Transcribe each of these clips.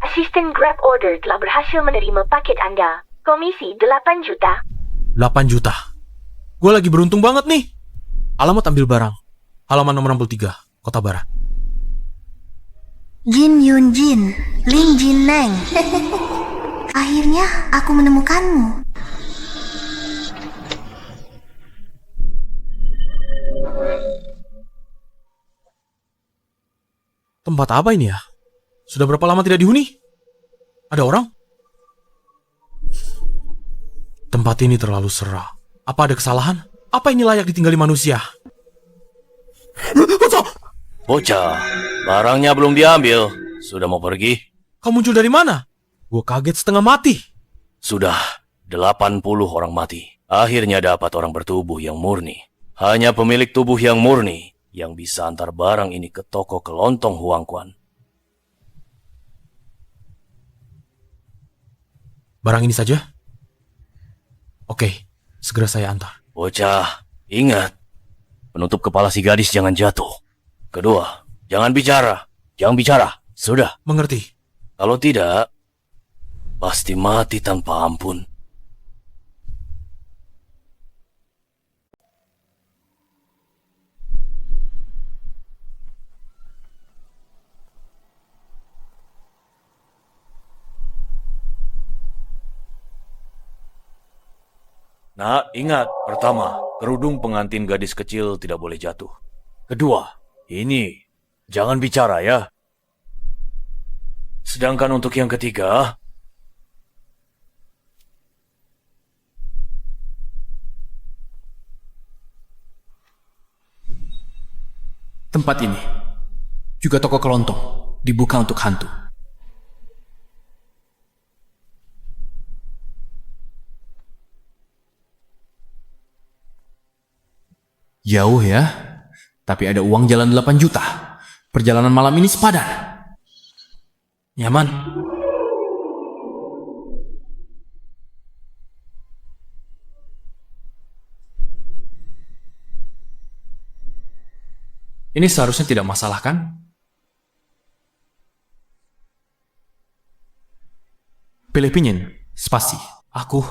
Asisten Grab Order telah berhasil menerima paket Anda. Komisi 8 juta. 8 juta. Gue lagi beruntung banget nih. Alamat ambil barang. Halaman nomor 63, Kota Barat. Jin Yun Jin, Lin Jin Neng. Akhirnya aku menemukanmu. Tempat apa ini ya? Sudah berapa lama tidak dihuni? Ada orang? Tempat ini terlalu serak. Apa ada kesalahan? Apa ini layak ditinggali manusia? Bocah, barangnya belum diambil. Sudah mau pergi? Kau muncul dari mana? Gue kaget setengah mati. Sudah 80 orang mati. Akhirnya dapat orang bertubuh yang murni. Hanya pemilik tubuh yang murni yang bisa antar barang ini ke toko kelontong Huangquan. Barang ini saja? Oke, segera saya antar. Bocah, ingat. Penutup kepala si gadis jangan jatuh. Kedua, jangan bicara. Jangan bicara. Sudah. Mengerti. Kalau tidak, pasti mati tanpa ampun. Nah, ingat. Pertama, kerudung pengantin gadis kecil tidak boleh jatuh. Kedua, ini, jangan bicara ya. Sedangkan untuk yang ketiga, tempat ini, juga toko kelontong, dibuka untuk hantu. Jauh ya, tapi ada uang jalan 8 juta. Perjalanan malam ini sepadan. Nyaman. Ini seharusnya tidak masalah kan? Pilih pinyin, spasi. Aku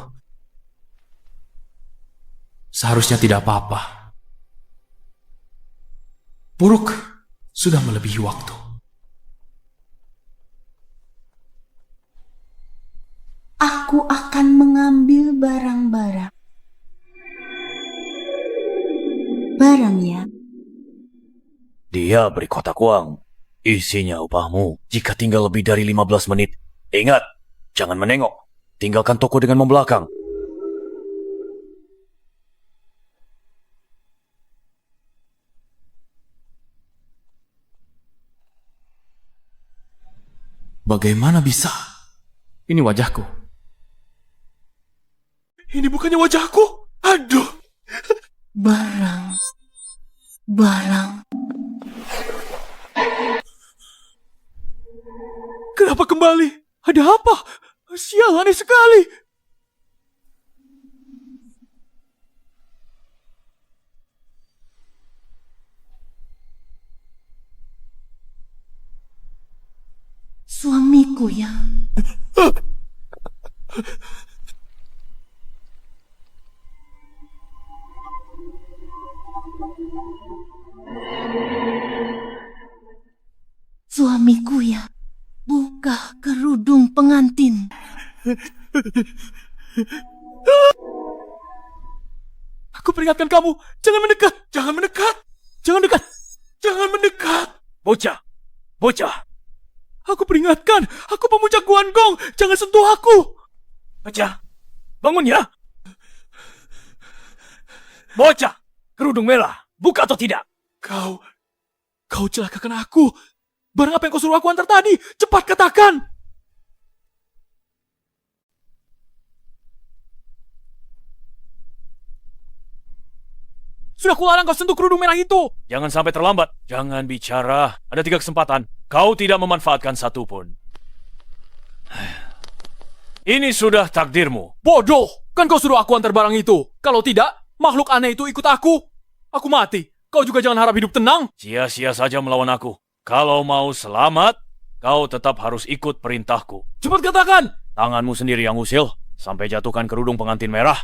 seharusnya tidak apa-apa. Buruk sudah melebihi waktu. Aku akan mengambil barang-barang. Barangnya. dia beri kotak uang. Isinya upahmu jika tinggal lebih dari 15 menit. Ingat, jangan menengok. Tinggalkan toko dengan membelakang. Bagaimana bisa? Ini wajahku. Ini bukannya wajahku. Aduh. Barang. Kenapa kembali? Ada apa? Sial, aneh sekali. Suamiku ya. Suamiku ya. Buka kerudung pengantin. Aku peringatkan kamu, jangan mendekat, jangan mendekat, jangan dekat, jangan mendekat. Bocah. Aku peringatkan, aku pemuja Guangdong, jangan sentuh aku. Bocah, bangun ya. Bocah, kerudung merah, buka atau tidak? Kau celakakan aku. Barang apa yang kau suruh aku antar tadi? Cepat katakan. Sudah kularang kau sentuh kerudung merah itu. Jangan sampai terlambat. Jangan bicara. Ada 3 kesempatan. Kau tidak memanfaatkan satu pun. Ini sudah takdirmu. Bodoh, kan kau suruh aku antar barang itu. Kalau tidak, makhluk aneh itu ikut aku. Aku mati. Kau juga jangan harap hidup tenang. Sia-sia saja melawan aku. Kalau mau selamat, kau tetap harus ikut perintahku. Cepat katakan! Tanganmu sendiri yang usil, sampai jatuhkan kerudung pengantin merah.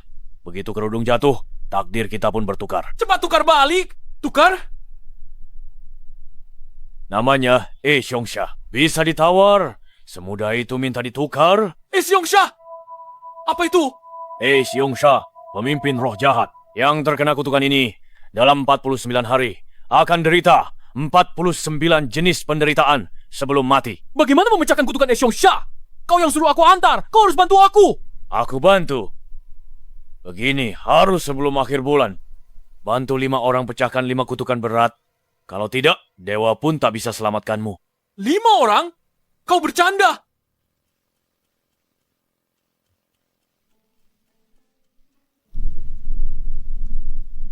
Begitu kerudung jatuh, takdir kita pun bertukar. Cepat tukar balik! Tukar? Namanya Xiongxia. Bisa ditawar. Semudah itu minta ditukar. Xiongxia! Apa itu? Xiongxia, pemimpin roh jahat. Yang terkena kutukan ini, dalam 49 hari, akan derita 49 jenis penderitaan sebelum mati. Bagaimana memecahkan kutukan Xiongxia? Kau yang suruh aku antar. Kau harus bantu aku. Aku bantu. Begini, harus sebelum akhir bulan. Bantu 5 orang pecahkan 5 kutukan berat. Kalau tidak, dewa pun tak bisa selamatkanmu. 5 orang? Kau bercanda.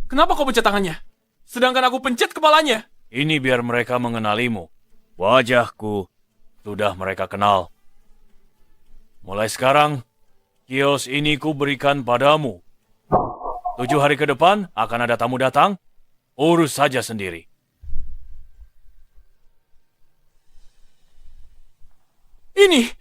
Kenapa kau pencet tangannya? Sedangkan aku pencet kepalanya. Ini biar mereka mengenalimu. Wajahku sudah mereka kenal. Mulai sekarang, kios ini ku berikan padamu. 7 hari ke depan akan ada tamu datang. Urus saja sendiri. Ini.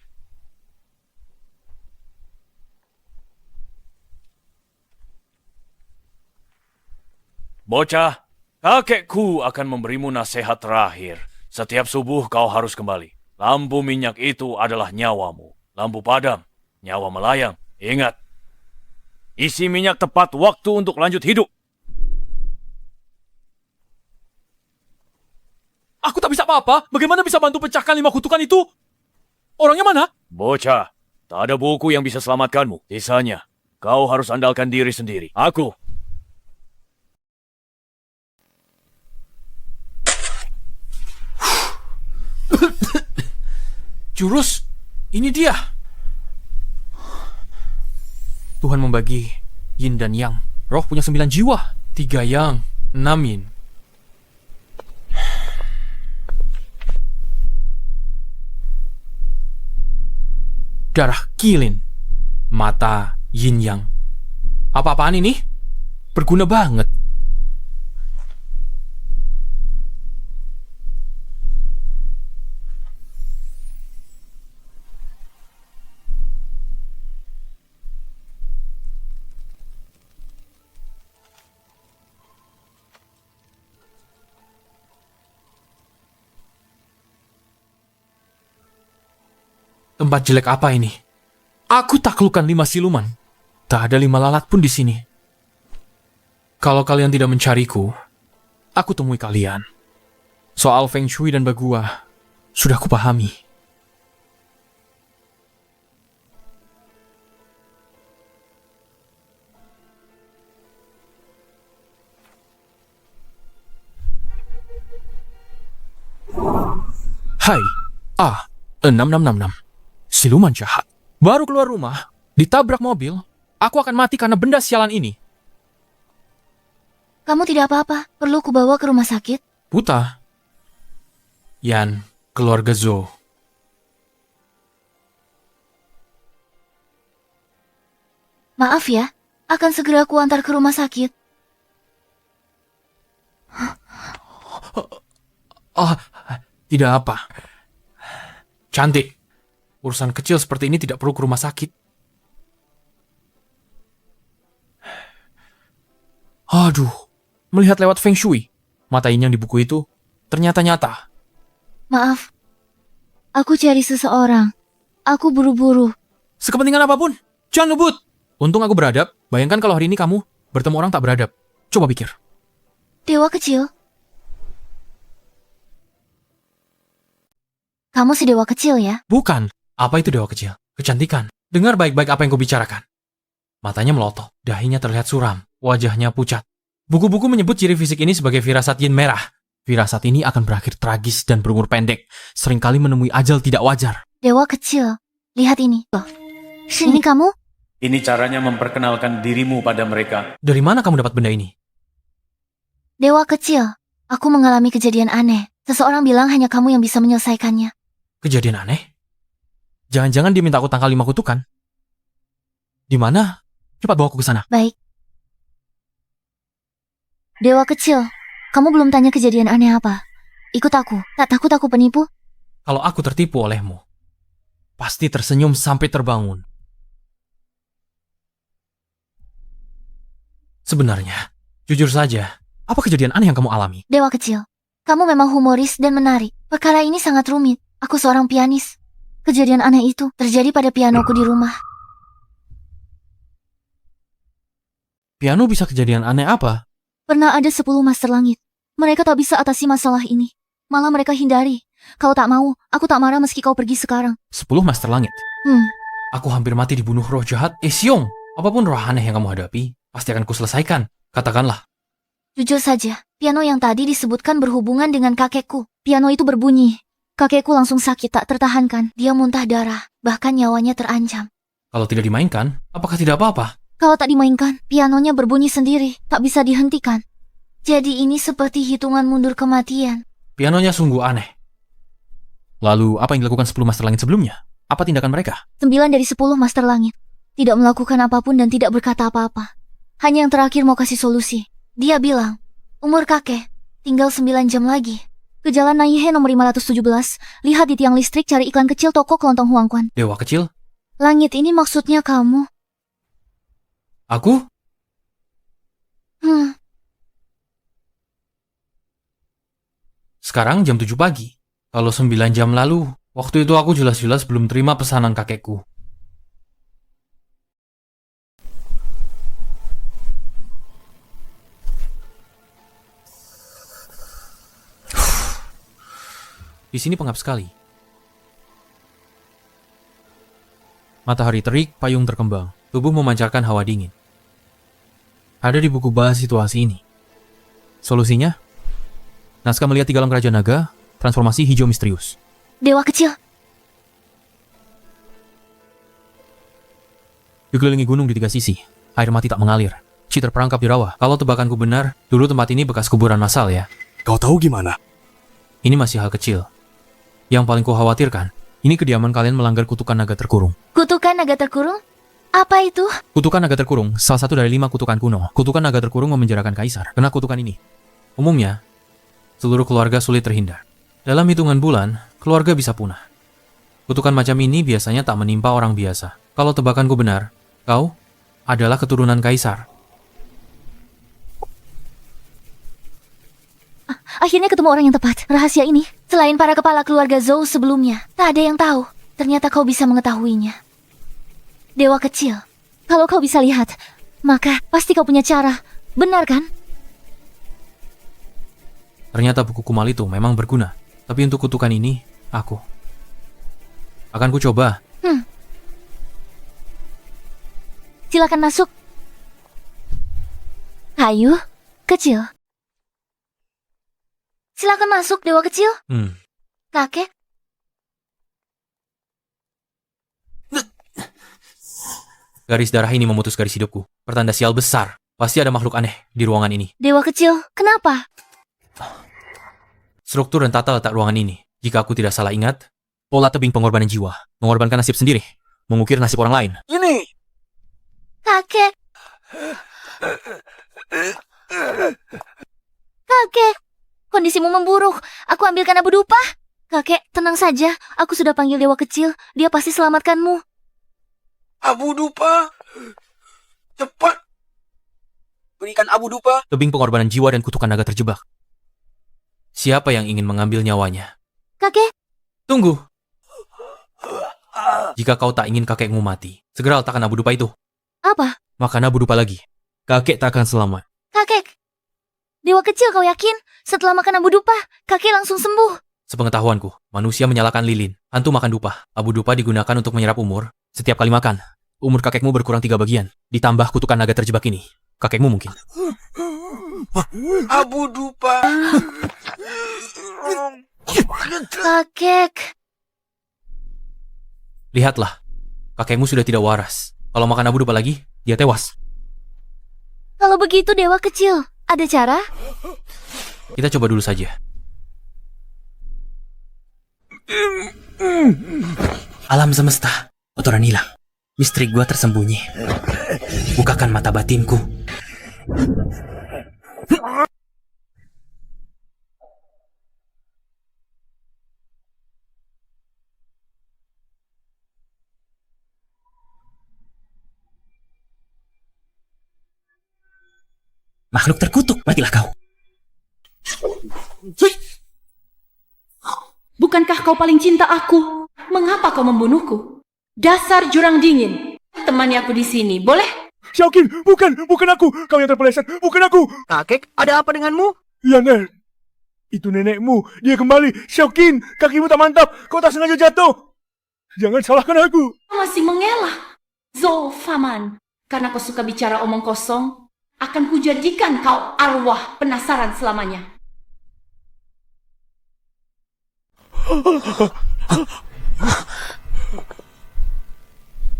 Bocah, kakekku akan memberimu nasihat terakhir. Setiap subuh kau harus kembali. Lampu minyak itu adalah nyawamu. Lampu padam, nyawa melayang. Ingat, isi minyak tepat waktu untuk lanjut hidup. Aku tak bisa apa-apa. Bagaimana bisa bantu pecahkan 5 kutukan itu? Orangnya mana? Bocah, tak ada buku yang bisa selamatkanmu. Sisanya, kau harus andalkan diri sendiri. Aku. Jurus, ini dia. Tuhan membagi yin dan yang. Roh punya 9 jiwa. 3 yang, 6 yin. Darah kilin. Mata yin yang. Apa-apaan ini? Berguna banget. Tempat jelek apa ini? Aku taklukkan 5 siluman. Tak ada 5 lalat pun di sini. Kalau kalian tidak mencariku, aku temui kalian. Soal Feng Shui dan Bagua, sudah kupahami. Hai, A6666. Siluman jahat. Baru keluar rumah, ditabrak mobil, aku akan mati karena benda sialan ini. Kamu tidak apa-apa. Perlu kubawa ke rumah sakit? Puta. Yan, keluarga Zo. Maaf ya, akan segera aku antar ke rumah sakit. Tidak apa. Cantik. Urusan kecil seperti ini tidak perlu ke rumah sakit. Aduh, melihat lewat Feng Shui, mata yin yang di buku itu ternyata nyata. Maaf, aku cari seseorang. Aku buru-buru. Sekepentingan apapun, jangan ngebut. Untung aku beradab, bayangkan kalau hari ini kamu bertemu orang tak beradab. Coba pikir. Dewa kecil. Kamu si dewa kecil ya? Bukan. Apa itu dewa kecil? Kecantikan. Dengar baik-baik apa yang kubicarakan. Matanya melotot, dahinya terlihat suram, wajahnya pucat. Buku-buku menyebut ciri fisik ini sebagai firasat yin merah. Firasat ini akan berakhir tragis dan berumur pendek, seringkali menemui ajal tidak wajar. Dewa kecil, lihat ini. Loh, ini kamu? Ini caranya memperkenalkan dirimu pada mereka. Dari mana kamu dapat benda ini? Dewa kecil, aku mengalami kejadian aneh. Seseorang bilang hanya kamu yang bisa menyelesaikannya. Kejadian aneh? Jangan-jangan dia minta aku tangkal 5 kutukan? Di mana? Cepat bawa aku ke sana. Baik. Dewa kecil, kamu belum tanya kejadian aneh apa? Ikut aku. Tak takut aku penipu? kalau aku tertipu olehmu. Pasti tersenyum sampai terbangun. Sebenarnya, jujur saja, apa kejadian aneh yang kamu alami? Dewa kecil, kamu memang humoris dan menarik. Perkara ini sangat rumit. Aku seorang pianis. Kejadian aneh itu terjadi pada pianoku di rumah. Piano bisa kejadian aneh apa? Pernah ada 10 master langit. Mereka tak bisa atasi masalah ini. Malah mereka hindari. Kalau tak mau, aku tak marah meski kau pergi sekarang. 10 master langit. Aku hampir mati dibunuh roh jahat Esyong. Apapun roh aneh yang kamu hadapi, pasti akan kuselesaikan. Katakanlah. Jujur saja, piano yang tadi disebutkan berhubungan dengan kakekku. Piano itu berbunyi. Kakekku langsung sakit tak tertahankan. Dia muntah darah, bahkan nyawanya terancam. Kalau tidak dimainkan, apakah tidak apa-apa? Kalau tak dimainkan, pianonya berbunyi sendiri, tak bisa dihentikan. Jadi ini seperti hitungan mundur kematian. Pianonya sungguh aneh. Lalu, apa yang dilakukan 10 master langit sebelumnya? Apa tindakan mereka? 9 dari 10 master langit. Tidak melakukan apapun dan tidak berkata apa-apa. Hanya yang terakhir mau kasih solusi. Dia bilang, umur kakek, tinggal 9 jam lagi. Ke Jalan Naihe nomor 517, lihat di tiang listrik cari iklan kecil toko kelontong Huangquan. Dewa kecil? Langit ini maksudnya kamu. Aku? Sekarang jam 7 pagi. Kalau 9 jam lalu, waktu itu aku jelas-jelas belum terima pesanan kakekku. Di sini pengap sekali. Matahari terik, payung terkembang. Tubuh memancarkan hawa dingin. Ada di buku bahas situasi ini. Solusinya? Naskah melihat 3 alam kerajaan naga, transformasi hijau misterius. Dewa kecil. Dikelilingi gunung di 3 sisi, air mati tak mengalir. Ci terperangkap di rawa. Kalau tebakanku benar, dulu tempat ini bekas kuburan massal ya. Kau tahu gimana? Ini masih hal kecil. Yang paling kukhawatirkan, ini kediaman kalian melanggar kutukan naga terkurung. Kutukan naga terkurung? Apa itu? Kutukan naga terkurung, salah satu dari 5 kutukan kuno. Kutukan naga terkurung memenjarakan kaisar. Kena kutukan ini. Umumnya, seluruh keluarga sulit terhindar. Dalam hitungan bulan, keluarga bisa punah. Kutukan macam ini biasanya tak menimpa orang biasa. Kalau tebakanku benar, kau adalah keturunan kaisar. Akhirnya ketemu orang yang tepat. Rahasia ini, selain para kepala keluarga Zhou sebelumnya, tak ada yang tahu. Ternyata kau bisa mengetahuinya. Dewa kecil, kalau kau bisa lihat, maka pasti kau punya cara. Benar kan? Ternyata buku kumal itu memang berguna. Tapi untuk kutukan ini, aku akan ku coba. Silakan masuk. Ayo, kecil. Silakan masuk, Dewa kecil. Kakek. Garis darah ini memutus garis hidupku. Pertanda sial besar. Pasti ada makhluk aneh di ruangan ini. Dewa kecil, kenapa? Struktur dan tata letak ruangan ini, jika aku tidak salah ingat, pola tebing pengorbanan jiwa. Mengorbankan nasib sendiri. Mengukir nasib orang lain. Ini! Kakek. Kakek. Kondisimu memburuk. Aku ambilkan abu dupa. Kakek, tenang saja. Aku sudah panggil dewa kecil. Dia pasti selamatkanmu. Abu dupa! Cepat! Berikan abu dupa! Tebing pengorbanan jiwa dan kutukan naga terjebak. Siapa yang ingin mengambil nyawanya? Kakek. Tunggu. Jika kau tak ingin kakekmu mati, segera letakkan abu dupa itu. Apa? Makan abu dupa lagi. Kakek tak akan selamat. Kakek. Dewa kecil, kau yakin? Setelah makan abu dupa, kakek langsung sembuh. Sepengetahuanku, manusia menyalakan lilin. Hantu makan dupa. Abu dupa digunakan untuk menyerap umur. Setiap kali makan, umur kakekmu berkurang 3 bagian. Ditambah kutukan naga terjebak ini. Kakekmu mungkin. Abu dupa! Kakek. Lihatlah, kakekmu sudah tidak waras. Kalau makan abu dupa lagi, dia tewas. Kalau begitu dewa kecil, ada cara? Kita coba dulu saja. Alam semesta, kotoran hilang. Misteri gua tersembunyi. Bukakan mata batinku. Makhluk terkutuk, matilah kau. Bukankah kau paling cinta aku? Mengapa kau membunuhku? Dasar jurang dingin. Temani aku di sini, boleh? Xiaoqin, bukan aku. Kau yang terpeleset, bukan aku. Kakek, ada apa denganmu? Ya, Ner. Itu nenekmu. Dia kembali. Xiaoqin, kakimu tak mantap. Kau tak sengaja jatuh. Jangan salahkan aku. Kau masih mengelak. Zhou Faman, karena kau suka bicara omong kosong, akan kujadikan kau arwah penasaran selamanya.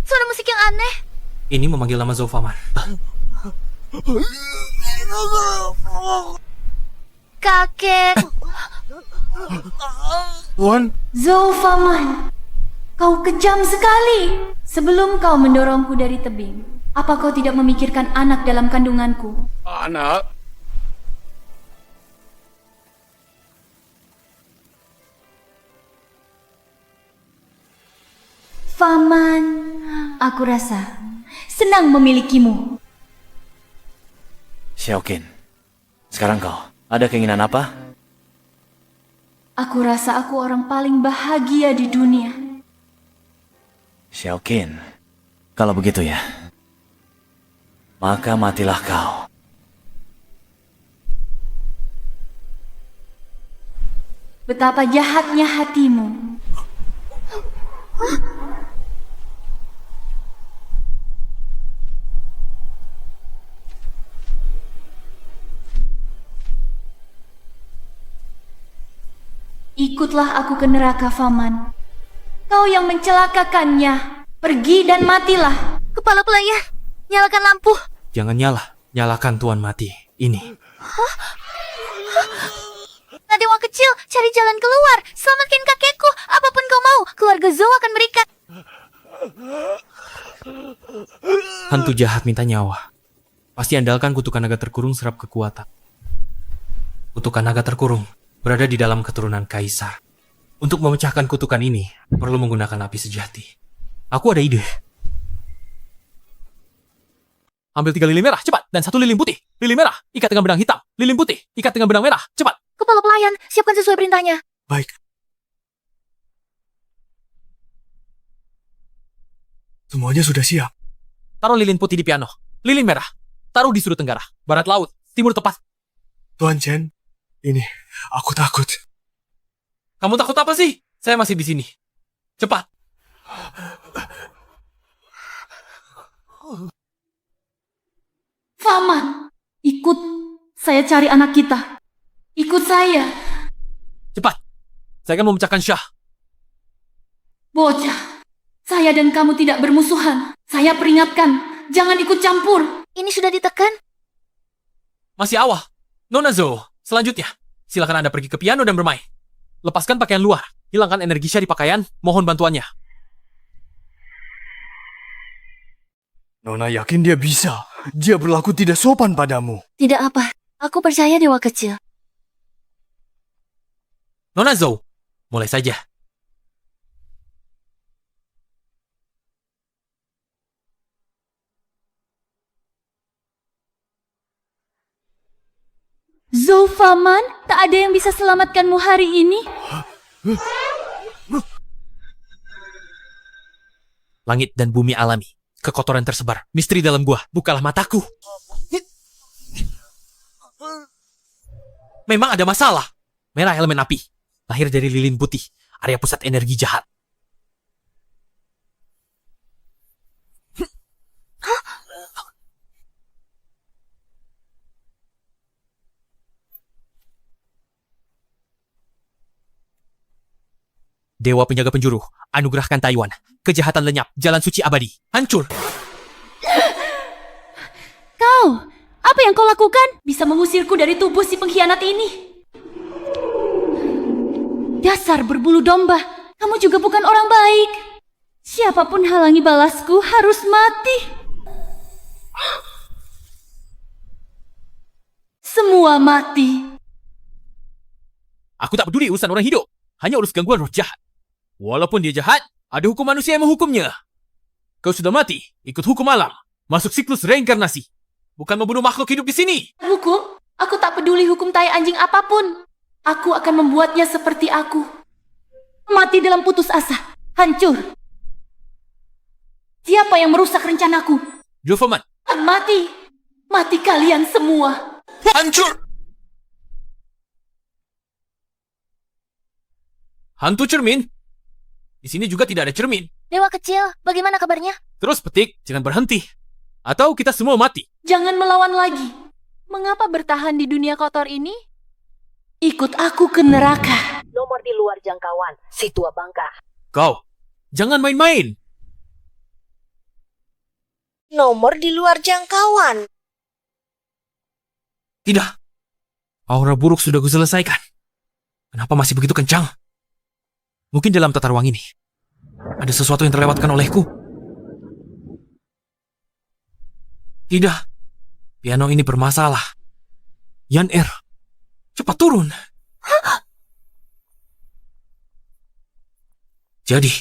Suara musik yang aneh. Ini memanggil nama Zhou Faman. Kakek. Tuan, Zhou Faman, kau kejam sekali. Sebelum kau mendorongku dari tebing, apa kau tidak memikirkan anak dalam kandunganku? Anak? Faman, aku rasa senang memilikimu. Xiaoqin, sekarang kau ada keinginan apa? Aku rasa aku orang paling bahagia di dunia. Xiaoqin, kalau begitu ya, maka matilah kau. Betapa jahatnya hatimu. Ikutlah aku ke neraka, Faman. Kau yang mencelakakannya. Pergi dan matilah. Kepala pelayar, nyalakan lampu. Jangan nyalakan Tuan mati. Ini. Nadewa kecil, cari jalan keluar. Selamatkan kakekku. Apapun kau mau, keluarga Zhou akan berikan. Hantu jahat minta nyawa. Pasti andalkan kutukan naga terkurung serap kekuatan. Kutukan naga terkurung berada di dalam keturunan kaisar. Untuk memecahkan kutukan ini, perlu menggunakan api sejati. Aku ada ide. Ambil 3 lilin merah, cepat. Dan 1 lilin putih. Lilin merah, ikat dengan benang hitam. Lilin putih, ikat dengan benang merah, cepat. Kepala pelayan, siapkan sesuai perintahnya. baik. Semuanya sudah siap. Taruh lilin putih di piano. Lilin merah, taruh di sudut tenggara. Barat laut, timur tepat. Tuan Chen, ini, aku takut. Kamu takut apa sih? Saya masih di sini. Cepat. Faman, ikut. Saya cari anak kita. Ikut saya. Cepat. Saya akan memecahkan Syah. Bocah, saya dan kamu tidak bermusuhan. Saya peringatkan, jangan ikut campur. Ini sudah ditekan. Masih awal. Nona Zhou, selanjutnya. Silakan Anda pergi ke piano dan bermain. Lepaskan pakaian luar. Hilangkan energi Syah di pakaian. Mohon bantuannya. Nona yakin dia bisa. Dia berlaku tidak sopan padamu. Tidak apa, aku percaya dewa kecil. Nona Zhou, mulai saja. Zhou Faman, tak ada yang bisa selamatkanmu hari ini. Langit dan bumi alami. Kekotoran tersebar. Misteri dalam gua. Bukalah mataku. Memang ada masalah. Merah elemen api. Lahir dari lilin putih. Area pusat energi jahat. Dewa penjaga penjuru, anugerahkan Taiwan. Kejahatan lenyap, jalan suci abadi. Hancur. Kau, apa yang kau lakukan? Bisa mengusirku dari tubuh si pengkhianat ini. Dasar berbulu domba, kamu juga bukan orang baik. Siapapun halangi balasku harus mati. Semua mati. Aku tak peduli urusan orang hidup. Hanya urus gangguan roh jahat. Walaupun dia jahat, ada hukum manusia yang menghukumnya. Kau sudah mati, ikut hukum alam. Masuk siklus reinkarnasi. bukan membunuh makhluk hidup di sini. Hukum? Aku tak peduli hukum tai anjing apapun. Aku akan membuatnya seperti aku. Mati dalam putus asa. Hancur. Siapa yang merusak rencanaku? Gilverman, Mati. Mati kalian semua. hancur! Hantu cermin? Di sini juga tidak ada cermin. Dewa kecil, bagaimana kabarnya? Terus petik, jangan berhenti. Atau kita semua mati. Jangan melawan lagi. Mengapa bertahan di dunia kotor ini? Ikut aku ke neraka. Nomor di luar jangkauan, si tua bangka. Kau, jangan main-main. Nomor di luar jangkauan. Tidak. Aura buruk sudah kuselesaikan. Kenapa masih begitu kencang? Mungkin dalam tata ruang ini ada sesuatu yang terlewatkan olehku. Tidak. Piano ini bermasalah. Yan Er, cepat turun. Jadi,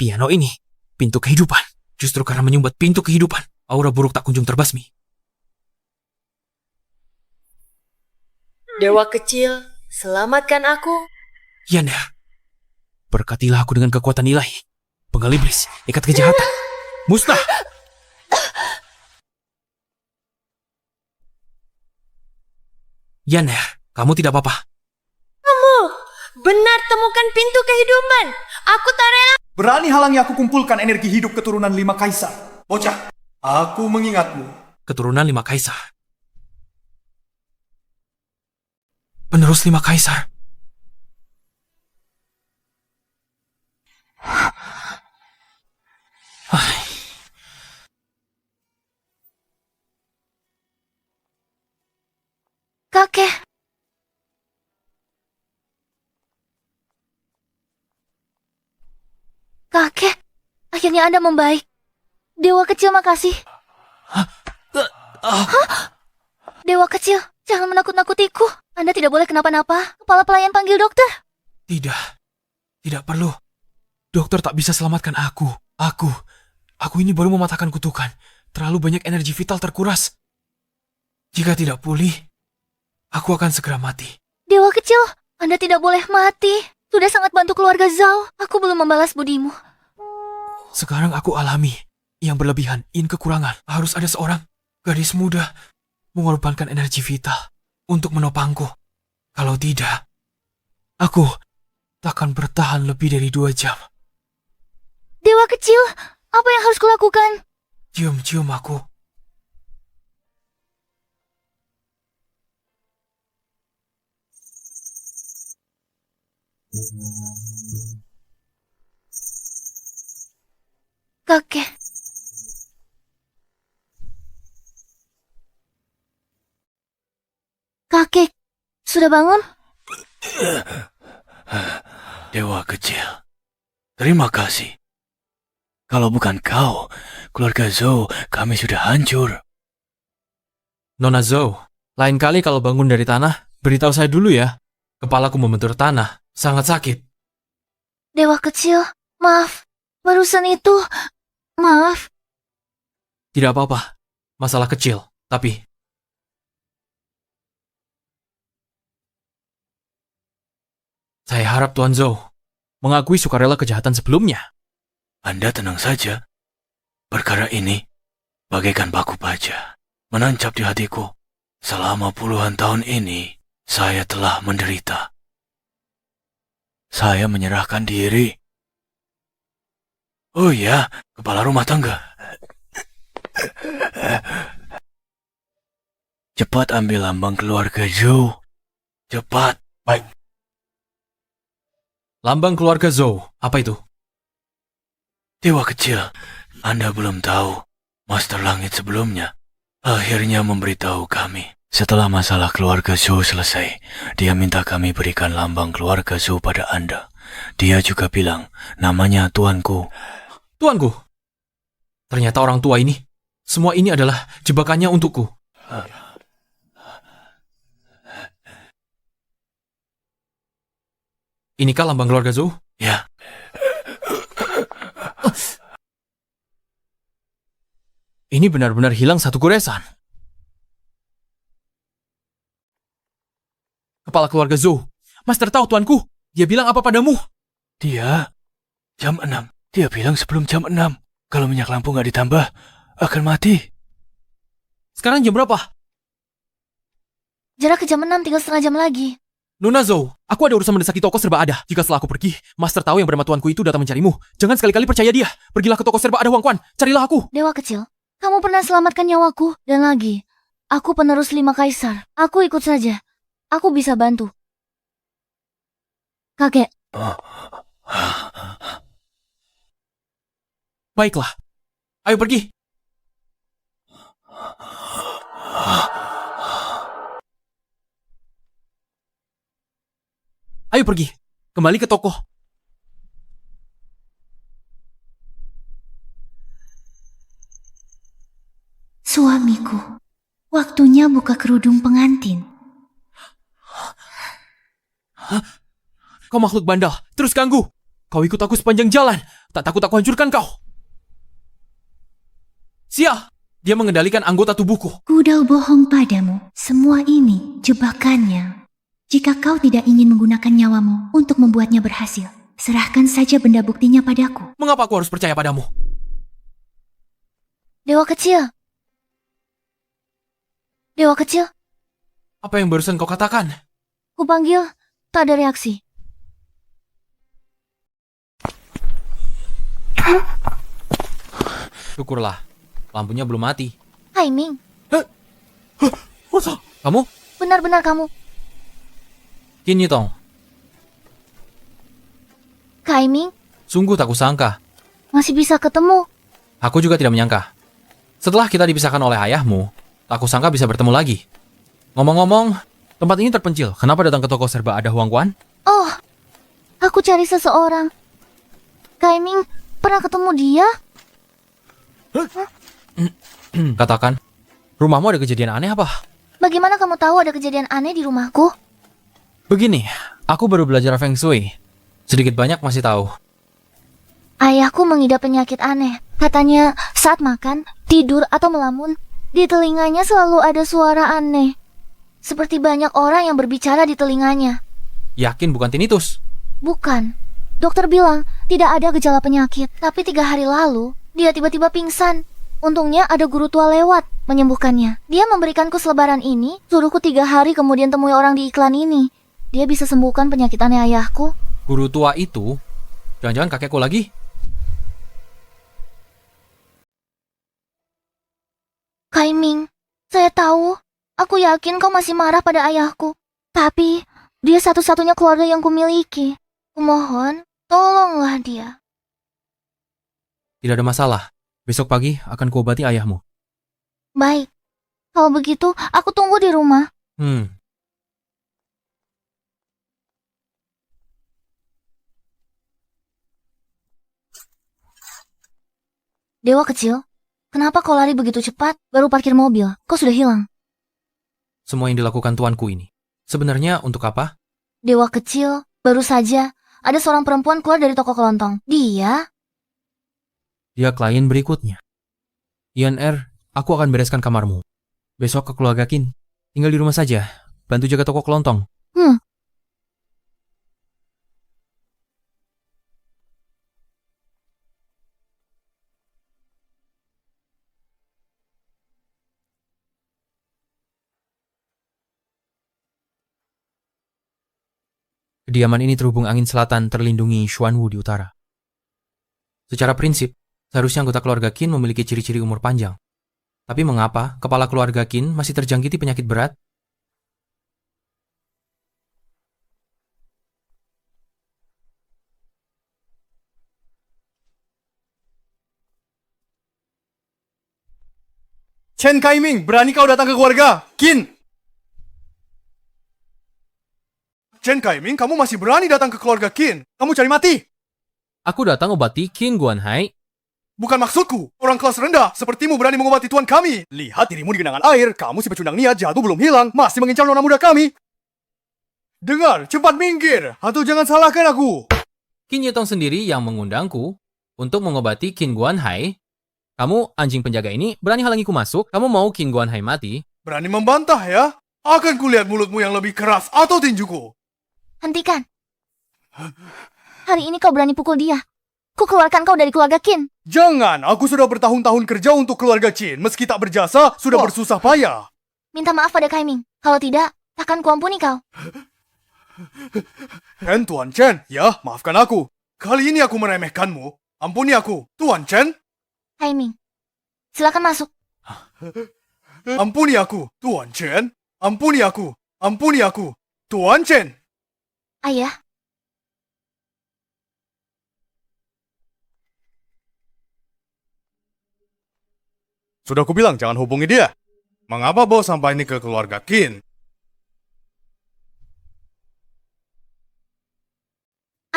piano ini pintu kehidupan. Justru karena menyumbat pintu kehidupan, aura buruk tak kunjung terbasmi. Dewa kecil, selamatkan aku. Yan Er, berkatilah aku dengan kekuatan ilahi. Penggal iblis, ikat kejahatan. Musnah. Yan Er, kamu tidak apa-apa. Benar temukan pintu kehidupan. Aku tak rela. Berani halangi aku kumpulkan energi hidup keturunan 5 kaisar. Bocah, aku mengingatmu. Keturunan 5 kaisar. Penerus 5 kaisar. Kakek. Kakek, akhirnya Anda membaik. Dewa kecil, makasih. Dewa kecil, jangan menakut-nakutiku. Anda tidak boleh kenapa-napa. Kepala pelayan panggil dokter. Tidak. Tidak perlu. Dokter tak bisa selamatkan aku. Aku ini baru mematahkan kutukan. Terlalu banyak energi vital terkuras. Jika tidak pulih, aku akan segera mati. Dewa kecil, Anda tidak boleh mati. Sudah sangat bantu keluarga Zhao. Aku belum membalas budimu. Sekarang aku alami yang berlebihan, in kekurangan. Harus ada seorang gadis muda mengorbankan energi vital untuk menopangku. Kalau tidak, aku takkan bertahan lebih dari 2 jam. Dewa kecil, apa yang harus kulakukan? Cium-cium aku. Kakek. Kakek, sudah bangun? Dewa kecil, terima kasih. Kalau bukan kau, keluarga Zhou, kami sudah hancur. Nona Zhou, lain kali kalau bangun dari tanah, beritahu saya dulu ya. Kepalaku membentur tanah, sangat sakit. Dewa kecil, maaf. Barusan itu, maaf. Tidak apa-apa, masalah kecil, tapi... Saya harap Tuan Zhou mengakui sukarela kejahatan sebelumnya. Anda tenang saja. Perkara ini bagaikan paku baja, menancap di hatiku. Selama puluhan tahun ini, saya telah menderita. Saya menyerahkan diri. Oh ya, kepala rumah tangga. Cepat ambil lambang keluarga Zhou. Cepat. Baik. Lambang keluarga Zhou, apa itu? Dewa kecil, Anda belum tahu. Master Langit sebelumnya akhirnya memberitahu kami. Setelah masalah keluarga Zhou selesai, dia minta kami berikan lambang keluarga Zhou pada Anda. Dia juga bilang, namanya Tuanku. Tuanku. Ternyata orang tua ini, semua ini adalah jebakannya untukku. Inikah lambang keluarga Zhou? Ya, Ini benar-benar hilang satu goresan. Kepala keluarga Zhou. Master tahu tuanku. Dia bilang apa padamu? Dia jam 6. Dia bilang sebelum jam 6. Kalau minyak lampu nggak ditambah, akan mati. Sekarang jam berapa? Jarak ke jam 6 tinggal setengah jam lagi. Nona Zhou, aku ada urusan mendesak di toko serba ada. Jika setelah aku pergi, Master tahu yang bernama tuanku itu datang mencarimu. Jangan sekali-kali percaya dia. Pergilah ke toko serba ada Huang Quan. Carilah aku. Dewa kecil, kamu pernah selamatkan nyawaku. Dan lagi, aku penerus 5 kaisar. Aku ikut saja. Aku bisa bantu. Kakek, Baiklah. Ayo pergi. Ayo pergi. Kembali ke toko. Suamiku, waktunya buka kerudung pengantin. Kau makhluk bandel. Terus ganggu. Kau ikut aku sepanjang jalan. Tak takut aku hancurkan kau. Sial. Dia mengendalikan anggota tubuhku. Kuda bohong padamu. Semua ini jebakannya. Jika kau tidak ingin menggunakan nyawamu untuk membuatnya berhasil, serahkan saja benda buktinya padaku. Mengapa aku harus percaya padamu? Dewa kecil. Dewa kecil, Apa yang barusan kau katakan? kupanggil, tak ada reaksi. Syukurlah. Lampunya belum mati. Hai Ming, Kamu? benar-benar kamu. Qin Yitong. Kai Ming, Sungguh tak kusangka. masih bisa ketemu. Aku juga tidak menyangka. Setelah kita dipisahkan oleh ayahmu, tak kusangka bisa bertemu lagi. Ngomong-ngomong, tempat ini terpencil. Kenapa datang ke toko serba ada Huang Quan? Oh, aku cari seseorang. Kai Ming, pernah ketemu dia? Katakan, rumahmu ada kejadian aneh apa? Bagaimana kamu tahu ada kejadian aneh di rumahku? Begini, aku baru belajar Feng Shui. Sedikit banyak masih tahu. Ayahku mengidap penyakit aneh. Katanya saat makan, tidur, atau melamun, di telinganya selalu ada suara aneh. Seperti banyak orang yang berbicara di telinganya. Yakin bukan tinnitus? Bukan. Dokter bilang tidak ada gejala penyakit. Tapi 3 hari lalu, dia tiba-tiba pingsan. Untungnya ada guru tua lewat menyembuhkannya. Dia memberikanku selebaran ini, suruhku 3 hari kemudian temui orang di iklan ini. Dia bisa sembuhkan penyakit aneh ayahku. Guru tua itu? Jangan-jangan kakekku lagi? Kai Ming, saya tahu. Aku yakin kau masih marah pada ayahku. Tapi, dia satu-satunya keluarga yang kumiliki. Kumohon, tolonglah dia. Tidak ada masalah. Besok pagi akan kuobati ayahmu. Baik. Kalau begitu, aku tunggu di rumah. Dewa kecil, kenapa kau lari begitu cepat? Baru parkir mobil, kau sudah hilang. Semua yang dilakukan tuanku ini. Sebenarnya untuk apa? Dewa kecil, baru saja ada seorang perempuan keluar dari toko kelontong. Dia Klien berikutnya. INR, aku akan bereskan kamarmu. Besok ke keluarga Qin. Tinggal di rumah saja. Bantu jaga toko kelontong. Kediaman ini terhubung angin selatan terlindungi Xuanwu di utara. Secara prinsip, seharusnya anggota keluarga Qin memiliki ciri-ciri umur panjang. Tapi mengapa kepala keluarga Qin masih terjangkiti penyakit berat? Chen Kaiming, berani kau datang ke keluarga Qin? Chen Kaiming, kamu masih berani datang ke keluarga Qin? Kamu cari mati? Aku datang obati Qin Guanhai. Bukan maksudku. Orang kelas rendah sepertimu berani mengobati tuan kami. Lihat dirimu di genangan air. Kamu si pecundang niat jatuh belum hilang. Masih mengincar nona muda kami. Dengar, cepat minggir. Atau jangan salahkan aku. Qin Yitong sendiri yang mengundangku untuk mengobati Qin Guanhai. Kamu, anjing penjaga ini, berani halangiku masuk? Kamu mau Qin Guanhai mati? Berani membantah ya? Akan kulihat mulutmu yang lebih keras atau tinjuku. Hentikan. Hari ini kau berani pukul dia. Ku keluarkan kau dari keluarga Qin. Jangan, aku sudah bertahun-tahun kerja untuk keluarga Qin. Meski tak berjasa, sudah bersusah payah. Minta maaf pada Kai Ming. Kalau tidak, takkan kuampuni kau. Tuan Chen, ya, maafkan aku. Kali ini aku meremehkanmu. Ampuni aku, Tuan Chen. Kai Ming, silakan masuk. Ampuni aku, Tuan Chen. Ampuni aku. Ampuni aku, Tuan Chen. Ayah, Sudah kubilang jangan hubungi dia. Mengapa bawa sampah ini ke keluarga Qin?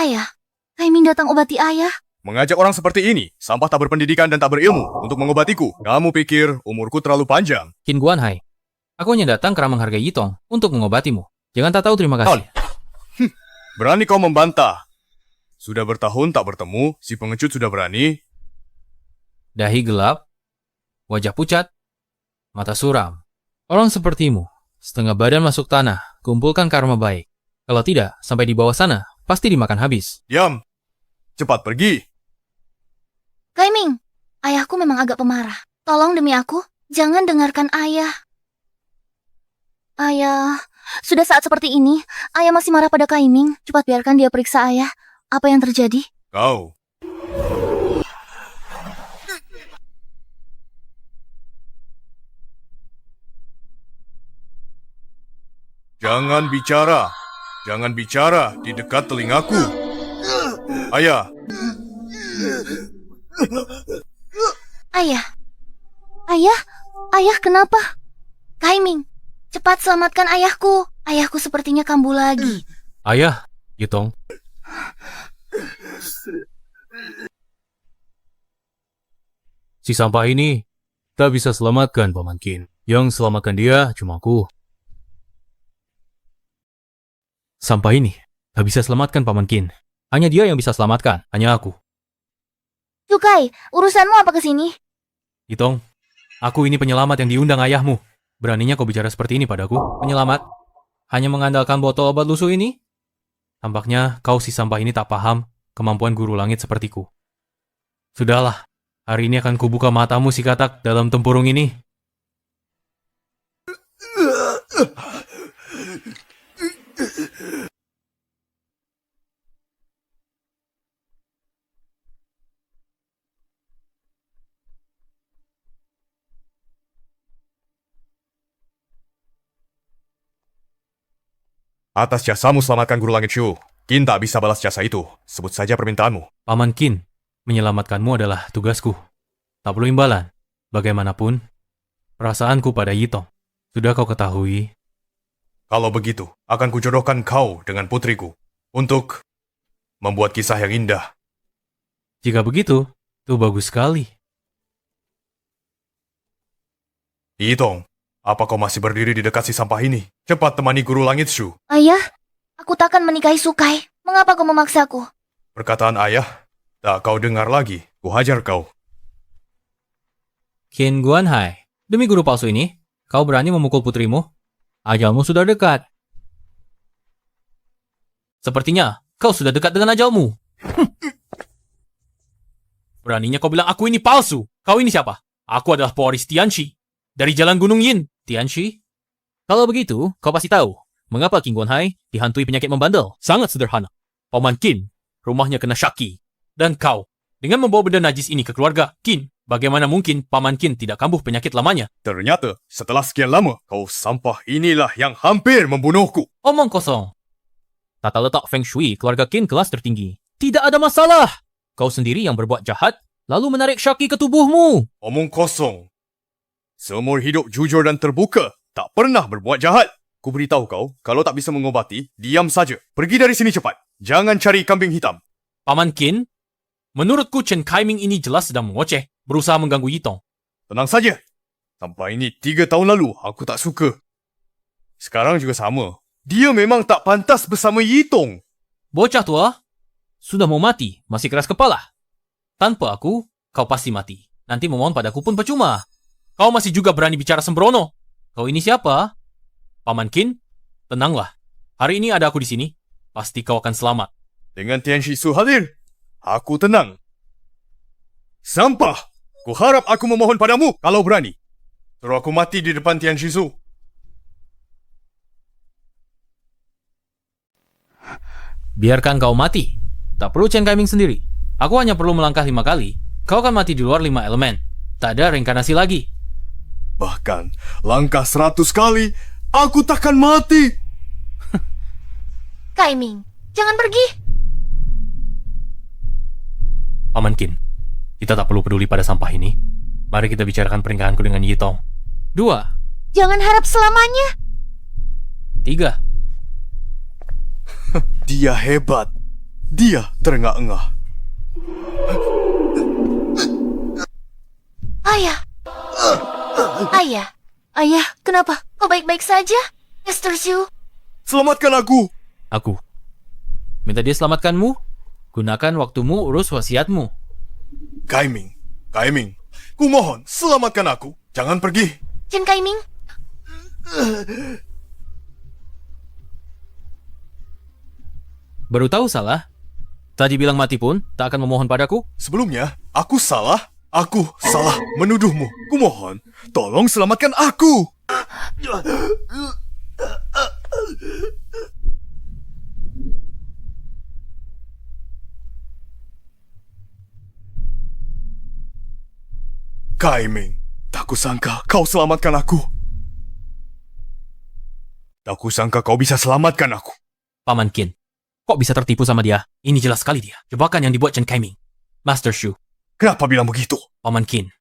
ayah. Kai Ming datang obati ayah. Mengajak orang seperti ini, sampah tak berpendidikan dan tak berilmu untuk mengobatiku. Kamu pikir umurku terlalu panjang? Qin Guanhai, aku hanya datang karena menghargai Yitong untuk mengobatimu. Jangan tak tahu terima kasih. Berani kau membantah. Sudah bertahun tak bertemu, si pengecut sudah berani. Dahi gelap, wajah pucat, mata suram. Orang sepertimu, setengah badan masuk tanah, kumpulkan karma baik. Kalau tidak, sampai di bawah sana, pasti dimakan habis. Diam. Cepat pergi. Kai Ming, ayahku memang agak pemarah. Tolong demi aku, jangan dengarkan ayah. Ayah, sudah saat seperti ini, ayah masih marah pada Kai Ming. Cepat biarkan dia periksa ayah. Apa yang terjadi? Kau. Jangan bicara. Jangan bicara di dekat telingaku. Ayah. Ayah. Ayah? Ayah kenapa? Kai Ming, cepat selamatkan ayahku. Ayahku sepertinya kambuh lagi. Ayah, Yitong. Si sampah ini tak bisa selamatkan Paman Qin. Yang selamatkan dia cuma aku. Sampah ini tak bisa selamatkan Paman Qin. Hanya dia yang bisa selamatkan, hanya aku. Cukai, urusanmu apa kesini? Yitong, aku ini penyelamat yang diundang ayahmu. Beraninya kau bicara seperti ini padaku, penyelamat? Hanya mengandalkan botol obat lusuh ini? Tampaknya kau si sampah ini tak paham kemampuan guru langit sepertiku. Sudahlah, hari ini akan kubuka matamu si katak dalam tempurung ini. Atas jasamu selamatkan guru langit Shu. Qin tak bisa balas jasa itu. Sebut saja permintaanmu. Paman Qin, menyelamatkanmu adalah tugasku. Tak perlu imbalan. Bagaimanapun, perasaanku pada Yitong sudah kau ketahui. Kalau begitu, akan kujodohkan kau dengan putriku untuk membuat kisah yang indah. Jika begitu, itu bagus sekali. Yitong, apa kau masih berdiri di dekat si sampah ini? Cepat temani guru langit Shu. Ayah, aku takkan menikahi Sukai. Mengapa kau memaksaku? Perkataan ayah, tak kau dengar lagi. Ku hajar kau. Qin Guanhai, demi guru palsu ini, kau berani memukul putrimu? Ajalmu sudah dekat. Sepertinya kau sudah dekat dengan ajalmu. Beraninya kau bilang aku ini palsu. Kau ini siapa? Aku adalah pewaris Tianxi dari Jalan Gunung Yin. Tianxi? Kalau begitu, kau pasti tahu mengapa Qin Guanhai dihantui penyakit membandel. Sangat sederhana. Paman Qin, rumahnya kena syaki. Dan kau, dengan membawa benda najis ini ke keluarga Qin, bagaimana mungkin Paman Qin tidak kambuh penyakit lamanya? Ternyata, setelah sekian lama, kau sampah inilah yang hampir membunuhku. Omong kosong. Tata letak Feng Shui keluarga Qin kelas tertinggi. Tidak ada masalah. Kau sendiri yang berbuat jahat, lalu menarik syaki ke tubuhmu. Omong kosong. Seumur hidup jujur dan terbuka, tak pernah berbuat jahat. Ku beritahu kau, kalau tak bisa mengobati, diam saja. Pergi dari sini cepat. Jangan cari kambing hitam. Paman Qin, menurutku Chen Kaiming ini jelas sedang mengoceh, berusaha mengganggu Yitong. Tenang saja. Sampai ini 3 tahun lalu, aku tak suka. Sekarang juga sama. Dia memang tak pantas bersama Yitong. Bocah tua, sudah mau mati, masih keras kepala. Tanpa aku, kau pasti mati. Nanti memohon padaku pun percuma. Kau masih juga berani bicara sembrono. Kau ini siapa? Paman Qin, tenanglah. Hari ini ada aku di sini. Pasti kau akan selamat. Dengan Tian Shisu hadir, aku tenang. Sampah! Kuharap aku memohon padamu kalau berani. Suruh aku mati di depan Tian Shisu. Biarkan kau mati. Tak perlu Chen Kaiming sendiri. Aku hanya perlu melangkah 5 kali. Kau akan mati di luar 5 elemen. Tak ada reinkarnasi lagi. Bahkan, langkah 100 kali, aku takkan mati. Kaiming, jangan pergi. Paman Qin, kita tak perlu peduli pada sampah ini. Mari kita bicarakan pernikahanku dengan Yitong. 2, Jangan harap selamanya. 3. Dia hebat. Dia terengah-engah. Ayah. Ayah. Ayah, kenapa? Kau baik-baik saja? Mr. Shu. Selamatkan aku. Aku. Minta dia selamatkanmu? Gunakan waktumu urus wasiatmu. Kaiming, Kaiming, kumohon selamatkan aku. Jangan pergi. Chen Kaiming. Baru tahu salah. Tadi bilang mati pun tak akan memohon padaku. Sebelumnya, aku salah. Aku salah menuduhmu. Kumohon, tolong selamatkan aku. Kaiming, tak kusangka kau selamatkan aku. Tak kusangka kau bisa selamatkan aku. Paman Qin, kok bisa tertipu sama dia? Ini jelas sekali dia. Jebakan yang dibuat Chen Kaiming. Master Shu, Kenapa bilang begitu? Paman Qin,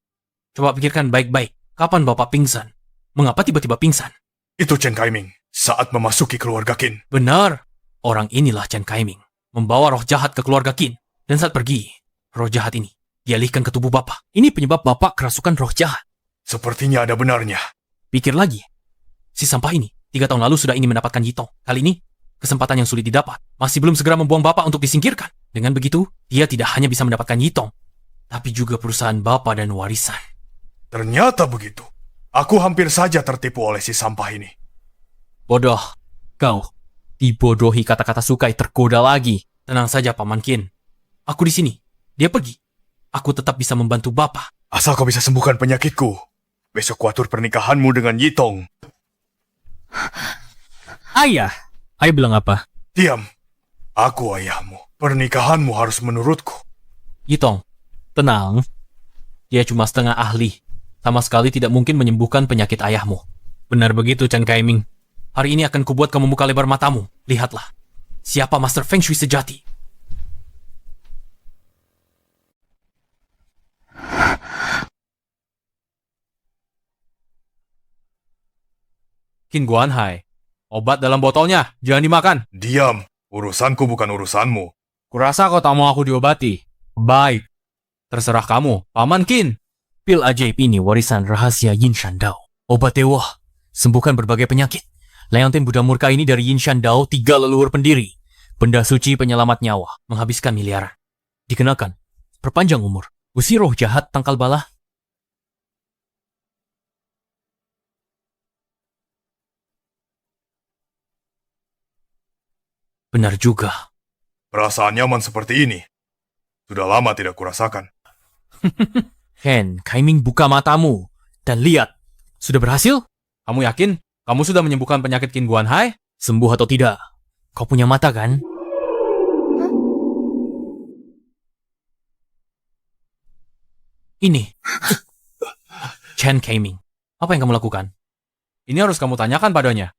coba pikirkan baik-baik. Kapan Bapak pingsan? Mengapa tiba-tiba pingsan? Itu Chen Kaiming saat memasuki keluarga Qin. Benar. Orang inilah Chen Kaiming. Membawa roh jahat ke keluarga Qin. Dan saat pergi, roh jahat ini dialihkan ke tubuh Bapak. Ini penyebab Bapak kerasukan roh jahat. Sepertinya ada benarnya. Pikir lagi. Si sampah ini 3 tahun lalu sudah ingin mendapatkan Yitong. Kali ini, kesempatan yang sulit didapat. Masih belum segera membuang Bapak untuk disingkirkan. Dengan begitu, dia tidak hanya bisa mendapatkan Yitong, tapi juga perusahaan Bapak dan warisan. Ternyata begitu. Aku hampir saja tertipu oleh si sampah ini. Bodoh. Kau dibodohi kata-kata Sukai tergoda lagi. Tenang saja, Paman Qin. Aku di sini. Dia pergi. Aku tetap bisa membantu Bapak. Asal kau bisa sembuhkan penyakitku. Besok kuatur pernikahanmu dengan Yitong. Ayah. Ayah bilang apa? Diam. Aku ayahmu. Pernikahanmu harus menurutku. Yitong, tenang. Dia cuma setengah ahli. Sama sekali tidak mungkin menyembuhkan penyakit ayahmu. Benar begitu, Chen Kaiming. Hari ini akan kubuat kamu membuka lebar matamu. Lihatlah. Siapa Master Feng Shui sejati. Qin Guanhai. Obat dalam botolnya. Jangan dimakan. Diam. Urusanku bukan urusanmu. Kurasa kau tak mau aku diobati. Baik. Terserah kamu, Paman Qin. Pil ajaib ini warisan rahasia Yin Shan Dao. Obat dewa. Sembuhkan berbagai penyakit. Leontin Buddha murka ini dari Yin Shan Dao 3 leluhur pendiri. Benda suci penyelamat nyawa. Menghabiskan miliaran. Dikenakan. Perpanjang umur. Usir roh jahat tangkal bala. Benar juga. Perasaan nyaman seperti ini. Sudah lama tidak kurasakan. Ken, Kaiming buka matamu. Dan lihat. Sudah berhasil? Kamu yakin? Kamu sudah menyembuhkan penyakit Qin Guanhai? Sembuh atau tidak? Kau punya mata kan? Ini. Chen Kaiming. Apa yang kamu lakukan? Ini harus kamu tanyakan padanya.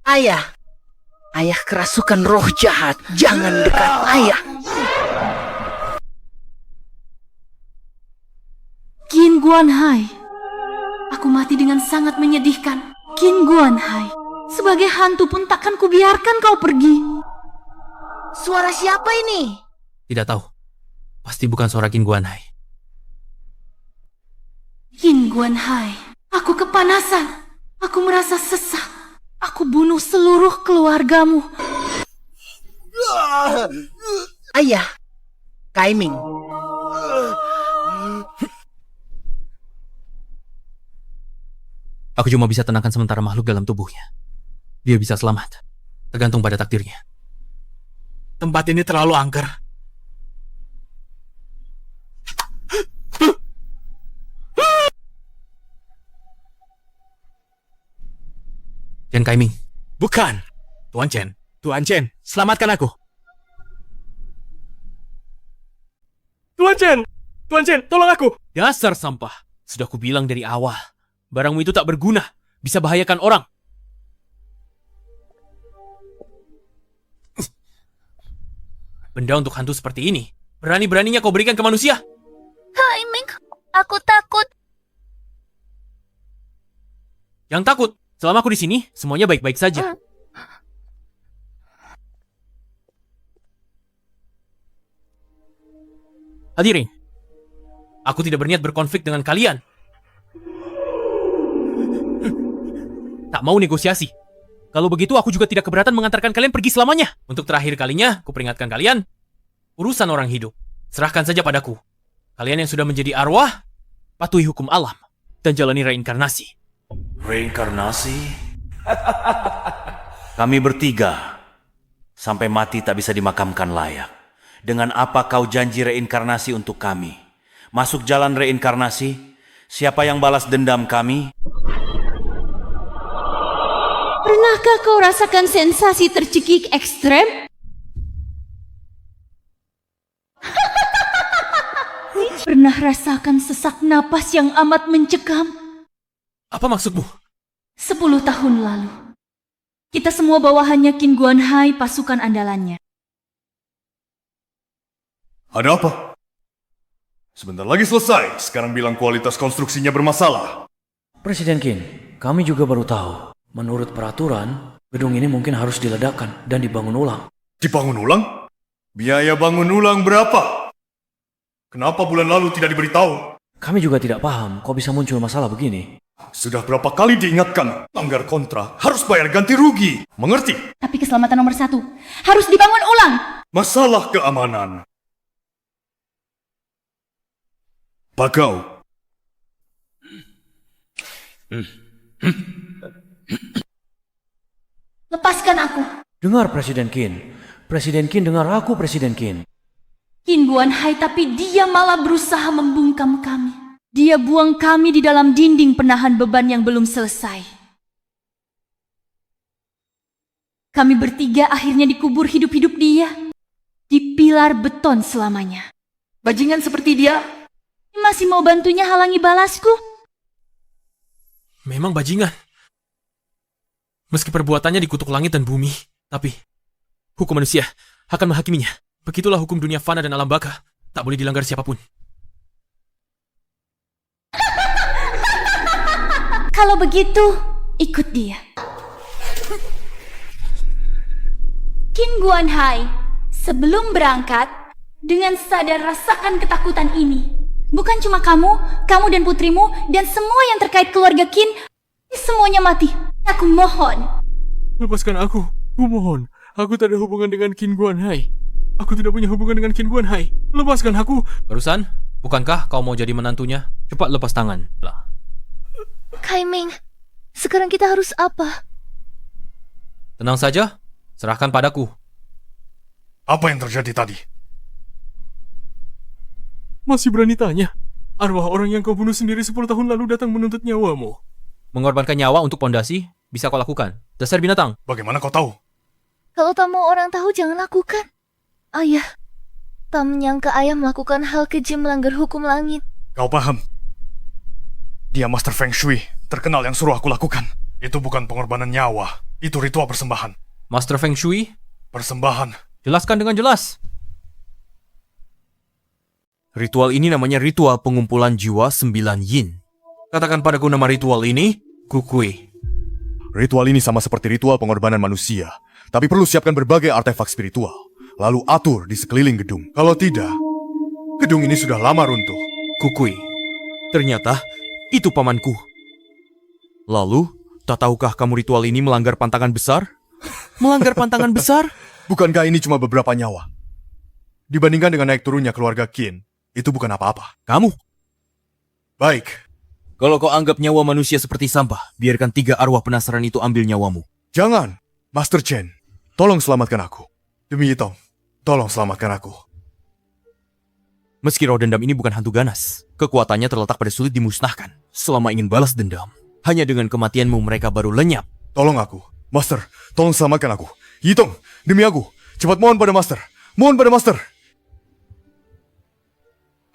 Ayah. Ayah kerasukan roh jahat. Jangan dekat ayah. Qin Guanhai. Aku mati dengan sangat menyedihkan. Qin Guanhai. Sebagai hantu pun takkan kubiarkan kau pergi. Suara siapa ini? Tidak tahu. Pasti bukan suara Qin Guanhai. Qin Guanhai. Aku kepanasan. Aku merasa sesak. Aku bunuh seluruh keluargamu. Ayah, Kaiming. Aku cuma bisa tenangkan sementara makhluk dalam tubuhnya. Dia bisa selamat, tergantung pada takdirnya. Tempat ini terlalu angker. Chen Kaiming, Bukan. Tuan Chen. Tuan Chen, selamatkan aku. Tuan Chen! Tuan Chen, tolong aku! dasar sampah. Sudah kubilang dari awal, barangmu itu tak berguna, bisa bahayakan orang. Benda untuk hantu seperti ini, berani-beraninya kau berikan ke manusia? Kaiming, aku takut. Yang takut, selama aku di sini, semuanya baik-baik saja. Hadirin, aku tidak berniat berkonflik dengan kalian. Tak mau negosiasi. Kalau begitu, aku juga tidak keberatan mengantarkan kalian pergi selamanya. Untuk terakhir kalinya, aku peringatkan kalian, urusan orang hidup, serahkan saja padaku. Kalian yang sudah menjadi arwah, patuhi hukum alam, dan jalani reinkarnasi. Reinkarnasi? Kami bertiga, sampai mati tak bisa dimakamkan layak. Dengan apa kau janji reinkarnasi untuk kami? Masuk jalan reinkarnasi? Siapa yang balas dendam kami? Pernahkah kau rasakan sensasi tercekik ekstrem? Pernah rasakan sesak napas yang amat mencekam? Apa maksudmu? 10 tahun lalu, kita semua bawahannya Qin Guanhai, pasukan andalannya. Ada apa? Sebentar lagi selesai. Sekarang bilang kualitas konstruksinya bermasalah. Presiden Qin, kami juga baru tahu. Menurut peraturan, gedung ini mungkin harus diledakkan dan dibangun ulang. Dibangun ulang? Biaya bangun ulang berapa? Kenapa bulan lalu tidak diberitahu? Kami juga tidak paham kok bisa muncul masalah begini. Sudah berapa kali diingatkan, langgar kontrak harus bayar ganti rugi. Mengerti? Tapi keselamatan nomor 1 harus dibangun ulang. Masalah keamanan. Bagau. Lepaskan aku. Dengar Presiden Qin. Presiden Qin, dengar aku Presiden Qin. Qin Guanhai, tapi dia malah berusaha membungkam kami. Dia buang kami di dalam dinding penahan beban yang belum selesai. Kami bertiga akhirnya dikubur hidup-hidup dia di pilar beton selamanya. Bajingan seperti dia. Masih mau bantunya halangi balasku? Memang bajingan. Meski perbuatannya dikutuk langit dan bumi, tapi hukum manusia akan menghakiminya. Begitulah hukum dunia fana dan alam baka. Tak boleh dilanggar siapapun. Kalau begitu, ikut dia. Qin Guanhai, sebelum berangkat, dengan sadar rasakan ketakutan ini. Bukan cuma kamu dan putrimu, dan semua yang terkait keluarga Qin, semuanya mati. Aku mohon. Lepaskan aku. Aku mohon. Aku tak ada hubungan dengan Qin Guanhai. Aku tidak punya hubungan dengan Qin Guanhai. Lepaskan aku. Barusan, bukankah kau mau jadi menantunya? Cepat lepas tangan. Lah. Kaiming, sekarang kita harus apa? Tenang saja. Serahkan padaku. Apa yang terjadi tadi? Masih berani tanya? Arwah orang yang kau bunuh sendiri 10 tahun lalu datang menuntut nyawamu. Mengorbankan nyawa untuk pondasi, bisa kau lakukan. Dasar binatang. Bagaimana kau tahu? Kalau tak mau orang tahu, jangan lakukan. Ayah, tak menyangka ayah melakukan hal keji melanggar hukum langit. Kau paham? Dia Master Feng Shui, terkenal yang suruh aku lakukan. Itu bukan pengorbanan nyawa, itu ritual persembahan. Master Feng Shui? Persembahan. Jelaskan dengan jelas. Ritual ini namanya ritual pengumpulan jiwa 9 yin. Katakan padaku nama ritual ini, Kukui. Ritual ini sama seperti ritual pengorbanan manusia, tapi perlu siapkan berbagai artefak spiritual, lalu atur di sekeliling gedung. Kalau tidak, gedung ini sudah lama runtuh. Kukui. Ternyata, itu pamanku. Lalu, tak tahukah kamu ritual ini melanggar pantangan besar? Melanggar pantangan besar? Bukankah ini cuma beberapa nyawa? Dibandingkan dengan naik turunnya keluarga Qin, itu bukan apa-apa. Kamu? Baik, Kalau kau anggap nyawa manusia seperti sampah, biarkan 3 arwah penasaran itu ambil nyawamu. jangan. Master Chen, tolong selamatkan aku. Demi Yitong, tolong selamatkan aku. Meski roh dendam ini bukan hantu ganas, kekuatannya terletak pada sulit dimusnahkan. Selama ingin balas dendam, hanya dengan kematianmu mereka baru lenyap. Tolong aku. Master, tolong selamatkan aku. Yitong, demi aku. Cepat mohon pada Master. Mohon pada Master.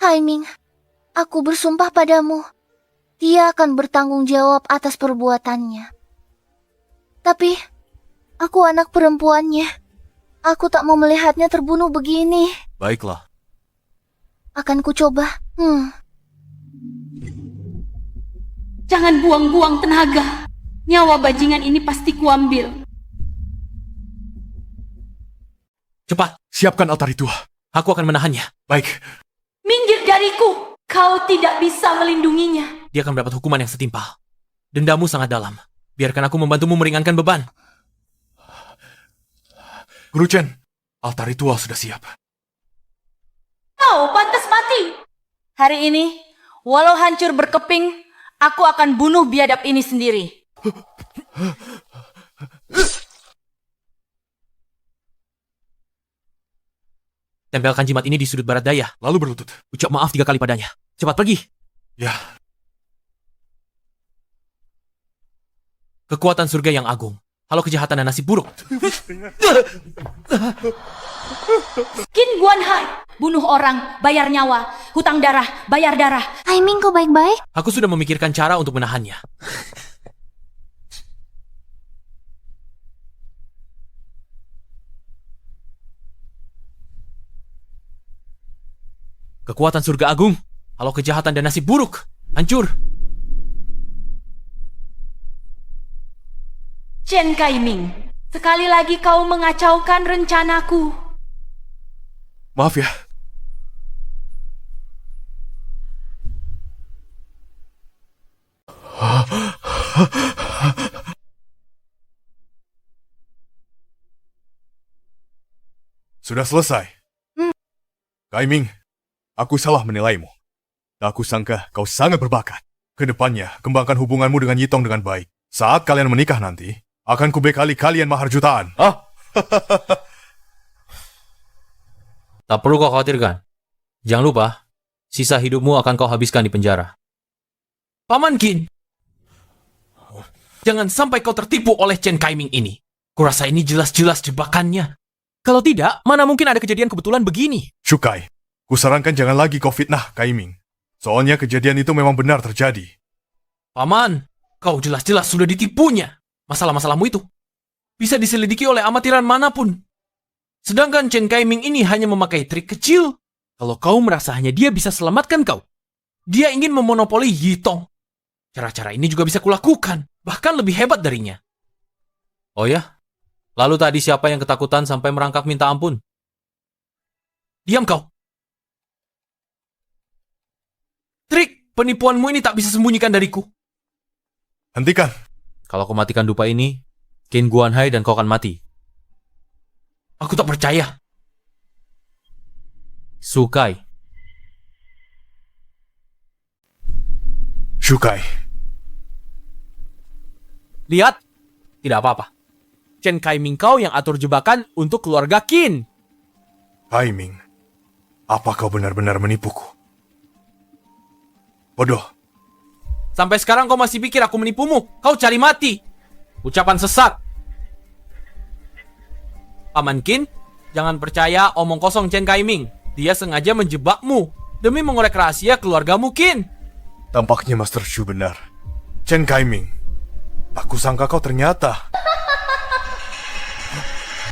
Haiming, aku bersumpah padamu. Dia akan bertanggung jawab atas perbuatannya. Tapi, aku anak perempuannya. Aku tak mau melihatnya terbunuh begini. Baiklah. Akan ku coba. Jangan buang-buang tenaga. Nyawa bajingan ini pasti kuambil. Cepat, Siapkan altar ritual. aku akan menahannya. Baik, Minggir dariku. Kau tidak bisa melindunginya. Dia akan mendapat hukuman yang setimpal. Dendamu sangat dalam. Biarkan aku membantumu meringankan beban. Guru Chen, altar ritual sudah siap. Kau pantas mati. Hari ini, walau hancur berkeping, aku akan bunuh biadab ini sendiri. Tempelkan jimat ini di sudut barat daya. Lalu berlutut. Ucap maaf 3 kali padanya. Cepat pergi. Ya, Kekuatan surga yang agung. Halau kejahatan dan nasib buruk. Qin Guanhai, bunuh orang, bayar nyawa, hutang darah, bayar darah. Haiming, kau baik-baik? Aku sudah memikirkan cara untuk menahannya. Kekuatan surga agung. Halau kejahatan dan nasib buruk. Hancur. Chen Kaiming, sekali lagi kau mengacaukan rencanaku. maaf ya. Sudah selesai. Kaiming, aku salah menilaimu. Aku sangka kau sangat berbakat. Kedepannya, kembangkan hubunganmu dengan Yitong dengan baik. Saat kalian menikah nanti, akan kubekali kalian mahar jutaan. Tak perlu kau khawatirkan. Jangan lupa, sisa hidupmu akan kau habiskan di penjara. Paman Qin, jangan sampai kau tertipu oleh Chen Kaiming ini. Kurasa ini jelas-jelas jebakannya. Kalau tidak, mana mungkin ada kejadian kebetulan begini. Shukai, kusarankan jangan lagi kau fitnah Kaiming. Soalnya kejadian itu memang benar terjadi. Paman, kau jelas-jelas sudah ditipunya. Masalah-masalahmu itu bisa diselidiki oleh amatiran manapun. Sedangkan Chen Kaiming ini hanya memakai trik kecil. Kalau kau merasa hanya dia bisa selamatkan kau, dia ingin memonopoli Yitong. Cara-cara ini juga bisa kulakukan, bahkan lebih hebat darinya. Oh ya? Lalu tadi siapa yang ketakutan sampai merangkak minta ampun? Diam kau. Trik penipuanmu ini tak bisa sembunyikan dariku. Hentikan. Kalau kau matikan dupa ini, Qin Guanhai dan kau akan mati. Aku tak percaya. Sukai. Shukai, Lihat. Tidak apa-apa. Chen Kaiming kau yang atur jebakan untuk keluarga Qin. Kaiming, apa kau benar-benar menipuku? Bodoh. Sampai sekarang kau masih pikir aku menipumu. Kau cari mati. Ucapan sesat. Paman Qin, jangan percaya omong kosong Chen Kaiming. Dia sengaja menjebakmu demi mengorek rahasia keluargamu Qin. Tampaknya Master Shu benar. Chen Kaiming, aku sangka kau ternyata...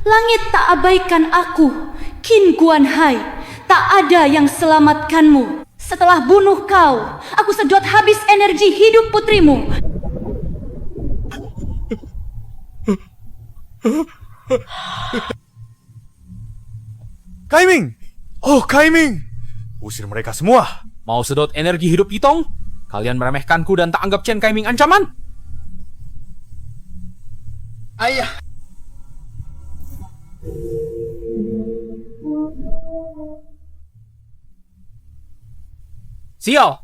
Langit tak abaikan aku, Qin Guanhai. Tak ada yang selamatkanmu. Setelah bunuh kau, aku sedot habis energi hidup putrimu. Kaiming! Oh, Kaiming! Usir mereka semua. Mau sedot energi hidup Yitong? Kalian meremehkanku dan tak anggap Chen Kaiming ancaman? Ayah, Sial!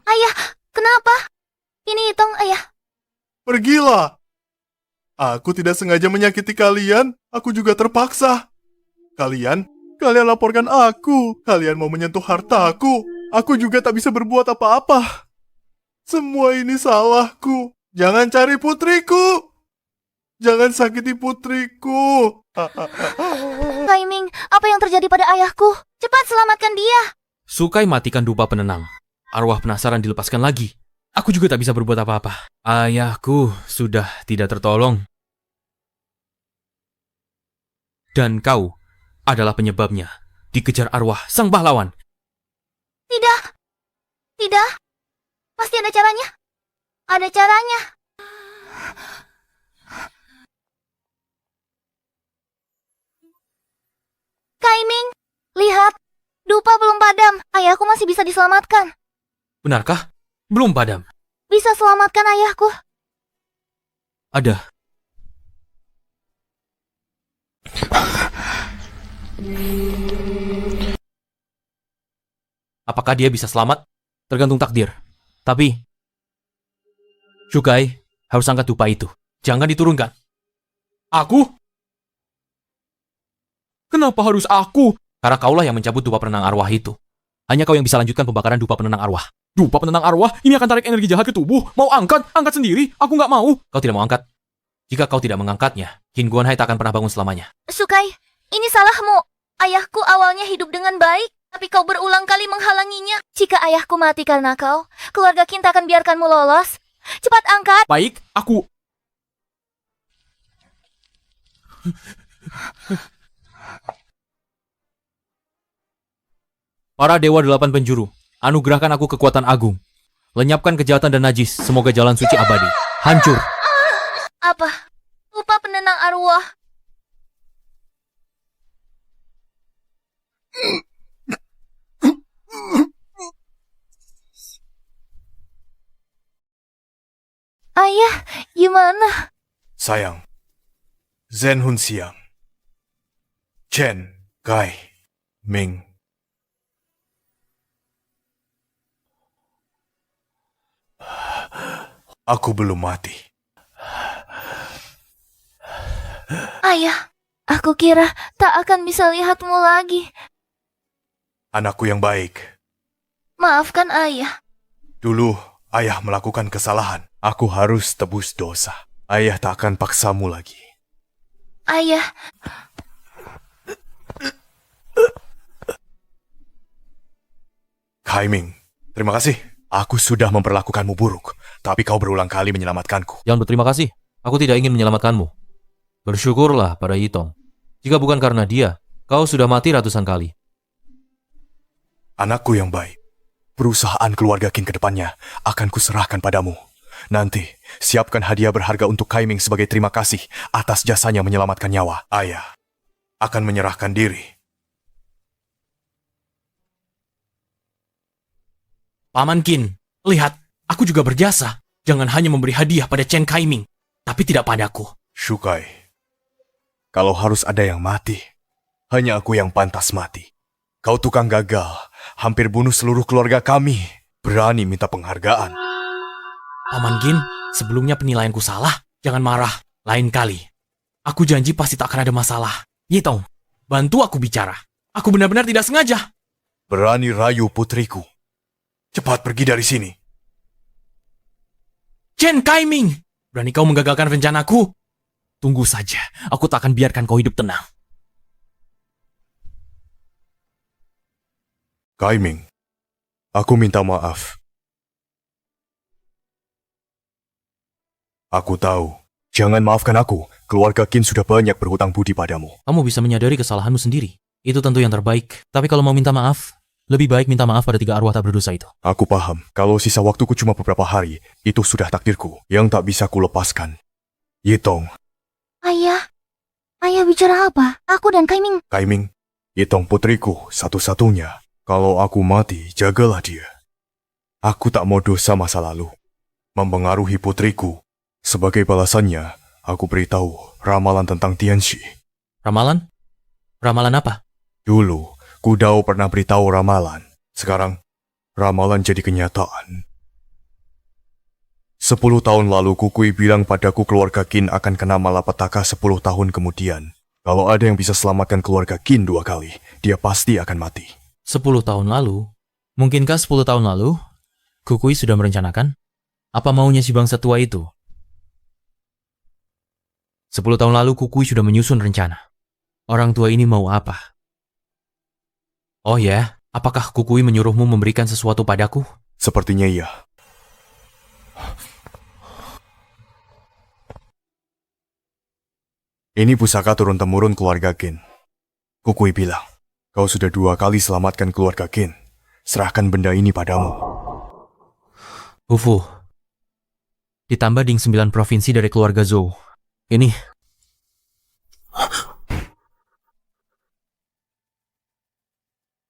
Ayah, kenapa? Ini Itong, ayah. Pergilah. Aku tidak sengaja menyakiti kalian. Aku juga terpaksa. Kalian laporkan aku. Kalian mau menyentuh hartaku. Aku juga tak bisa berbuat apa-apa. Semua ini salahku. Jangan cari putriku. Jangan sakiti putriku. Kaiming, apa yang terjadi pada ayahku? Cepat selamatkan dia. Sukai matikan dupa penenang. Arwah penasaran dilepaskan lagi. Aku juga tak bisa berbuat apa-apa. Ayahku sudah tidak tertolong. Dan kau adalah penyebabnya. Dikejar arwah sang pahlawan. Tidak. Tidak. Pasti ada caranya. Ada caranya. Kaiming, lihat. Dupa belum padam. Ayahku masih bisa diselamatkan. Benarkah? Belum padam. Bisa selamatkan ayahku. Ada. Apakah dia bisa selamat? Tergantung takdir. Tapi Shukai harus angkat dupa itu. Jangan diturunkan. Aku? Kenapa harus aku? Karena kaulah yang mencabut dupa penenang arwah itu. Hanya kau yang bisa lanjutkan pembakaran dupa penenang arwah. Dupa penenang arwah? Ini akan tarik energi jahat ke tubuh. Mau angkat? Angkat sendiri. Aku nggak mau. Kau tidak mau angkat? Jika kau tidak mengangkatnya, Qin Guanhai tak akan pernah bangun selamanya. Shukai, ini salahmu. Ayahku awalnya hidup dengan baik, tapi kau berulang kali menghalanginya. Jika ayahku mati karena kau, keluarga Qin tak akan biarkanmu lolos. Cepat angkat. Baik, aku... Para dewa 8 penjuru, anugerahkan aku kekuatan agung. Lenyapkan kejahatan dan najis, semoga jalan suci abadi. Hancur. Apa? Dupa penenang arwah. Ayah, gimana? Sayang, Zhen Hun Xiang, Chen, Kai, Ming. Aku belum mati. Ayah, aku kira tak akan bisa lihatmu lagi. Anakku yang baik. Maafkan ayah. Dulu, ayah melakukan kesalahan. Aku harus tebus dosa. Ayah tak akan paksamu lagi. Ayah, Kai Ming, terima kasih. Aku sudah memperlakukanmu buruk, tapi kau berulang kali menyelamatkanku. Jangan berterima kasih. Aku tidak ingin menyelamatkanmu. Bersyukurlah pada Yitong. Jika bukan karena dia, kau sudah mati ratusan kali. Anakku yang baik, perusahaan keluarga Qin ke depannya akan kuserahkan padamu. Nanti, siapkan hadiah berharga untuk Kai Ming sebagai terima kasih atas jasanya menyelamatkan nyawa. Ayah akan menyerahkan diri. Paman Qin, lihat, aku juga berjasa. Jangan hanya memberi hadiah pada Chen Kaiming, tapi tidak padaku. Shukai, kalau harus ada yang mati, hanya aku yang pantas mati. Kau tukang gagal, hampir bunuh seluruh keluarga kami. Berani minta penghargaan. Paman Qin, sebelumnya penilaianku salah. Jangan marah, lain kali. Aku janji pasti tak akan ada masalah. Yitong, bantu aku bicara. Aku benar-benar tidak sengaja. Berani rayu putriku. Cepat pergi dari sini. Chen Kaiming, berani kau menggagalkan rencanaku? Tunggu saja, aku tak akan biarkan kau hidup tenang. Kai Ming, aku minta maaf. Aku tahu. Jangan maafkan aku. Keluarga Qin sudah banyak berhutang budi padamu. Kamu bisa menyadari kesalahanmu sendiri. Itu tentu yang terbaik. Tapi kalau mau minta maaf, lebih baik minta maaf pada 3 arwah tak berdosa itu. Aku paham. Kalau sisa waktuku cuma beberapa hari, itu sudah takdirku yang tak bisa kulepaskan. Yitong. ayah. Ayah bicara apa? Aku dan Kaiming. Kai Ming, Yitong putriku satu-satunya. Kalau aku mati, jagalah dia. Aku tak mau dosa masa lalu mempengaruhi putriku. Sebagai balasannya, aku beritahu ramalan tentang Tianxi. Ramalan? Ramalan apa? Dulu, Kudao pernah beritahu ramalan. Sekarang, ramalan jadi kenyataan. 10 tahun lalu Kukui bilang padaku keluarga Qin akan kena malapetaka 10 tahun kemudian. Kalau ada yang bisa selamatkan keluarga Qin 2 kali, dia pasti akan mati. 10 tahun lalu? Mungkinkah 10 tahun lalu Kukui sudah merencanakan? Apa maunya si bangsa tua itu? 10 tahun lalu Kukui sudah menyusun rencana. Orang tua ini mau apa? Oh ya, apakah Kukui menyuruhmu memberikan sesuatu padaku? Sepertinya iya. Ini pusaka turun-temurun keluarga Qin. Kukui bilang, kau sudah 2 kali selamatkan keluarga Qin. Serahkan benda ini padamu. Hufu. Ditambah ding 9 provinsi dari keluarga Zhou. Ini...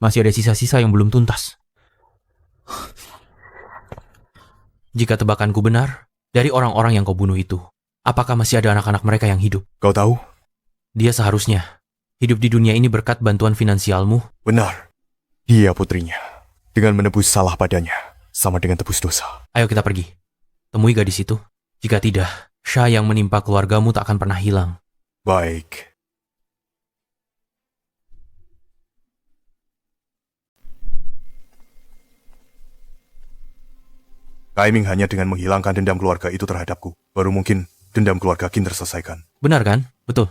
masih ada sisa-sisa yang belum tuntas. Jika tebakanku benar, dari orang-orang yang kau bunuh itu, apakah masih ada anak-anak mereka yang hidup? Kau tahu? Dia seharusnya hidup di dunia ini berkat bantuan finansialmu. Benar. Dia putrinya. Dengan menebus salah padanya, sama dengan tebus dosa. Ayo kita pergi. Temui gadis itu. Jika tidak, Sha yang menimpa keluargamu tak akan pernah hilang. Baik. Kaiming hanya dengan menghilangkan dendam keluarga itu terhadapku, baru mungkin dendam keluarga Qin terselesaikan. Benar kan? Betul.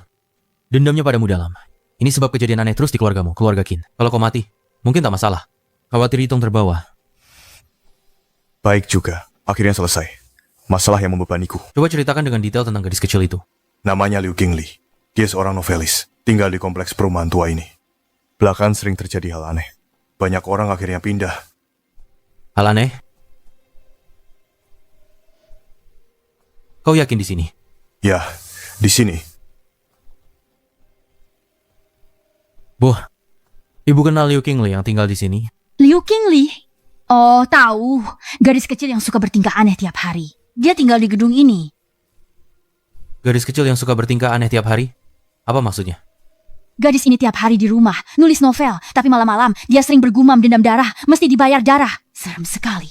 Dendamnya padamu dalam. Ini sebab kejadian aneh terus di keluargamu, keluarga Qin. Kalau kau mati, mungkin tak masalah. Khawatir Yitong terbawa. Baik juga, akhirnya selesai. Masalah yang membebaniku. Coba ceritakan dengan detail tentang gadis kecil itu. Namanya Liu Qingli. Dia seorang novelis, tinggal di kompleks perumahan tua ini. Belakangan sering terjadi hal aneh. Banyak orang akhirnya pindah. Hal aneh? Kau yakin di sini? Ya, di sini. Bu, ibu kenal Liu Qingli yang tinggal di sini? Liu Qingli? Oh, tahu. Gadis kecil yang suka bertingkah aneh tiap hari. Dia tinggal di gedung ini. Gadis kecil yang suka bertingkah aneh tiap hari? Apa maksudnya? Gadis ini tiap hari di rumah, nulis novel. Tapi malam-malam, dia sering bergumam dendam darah. Mesti dibayar darah. Serem sekali.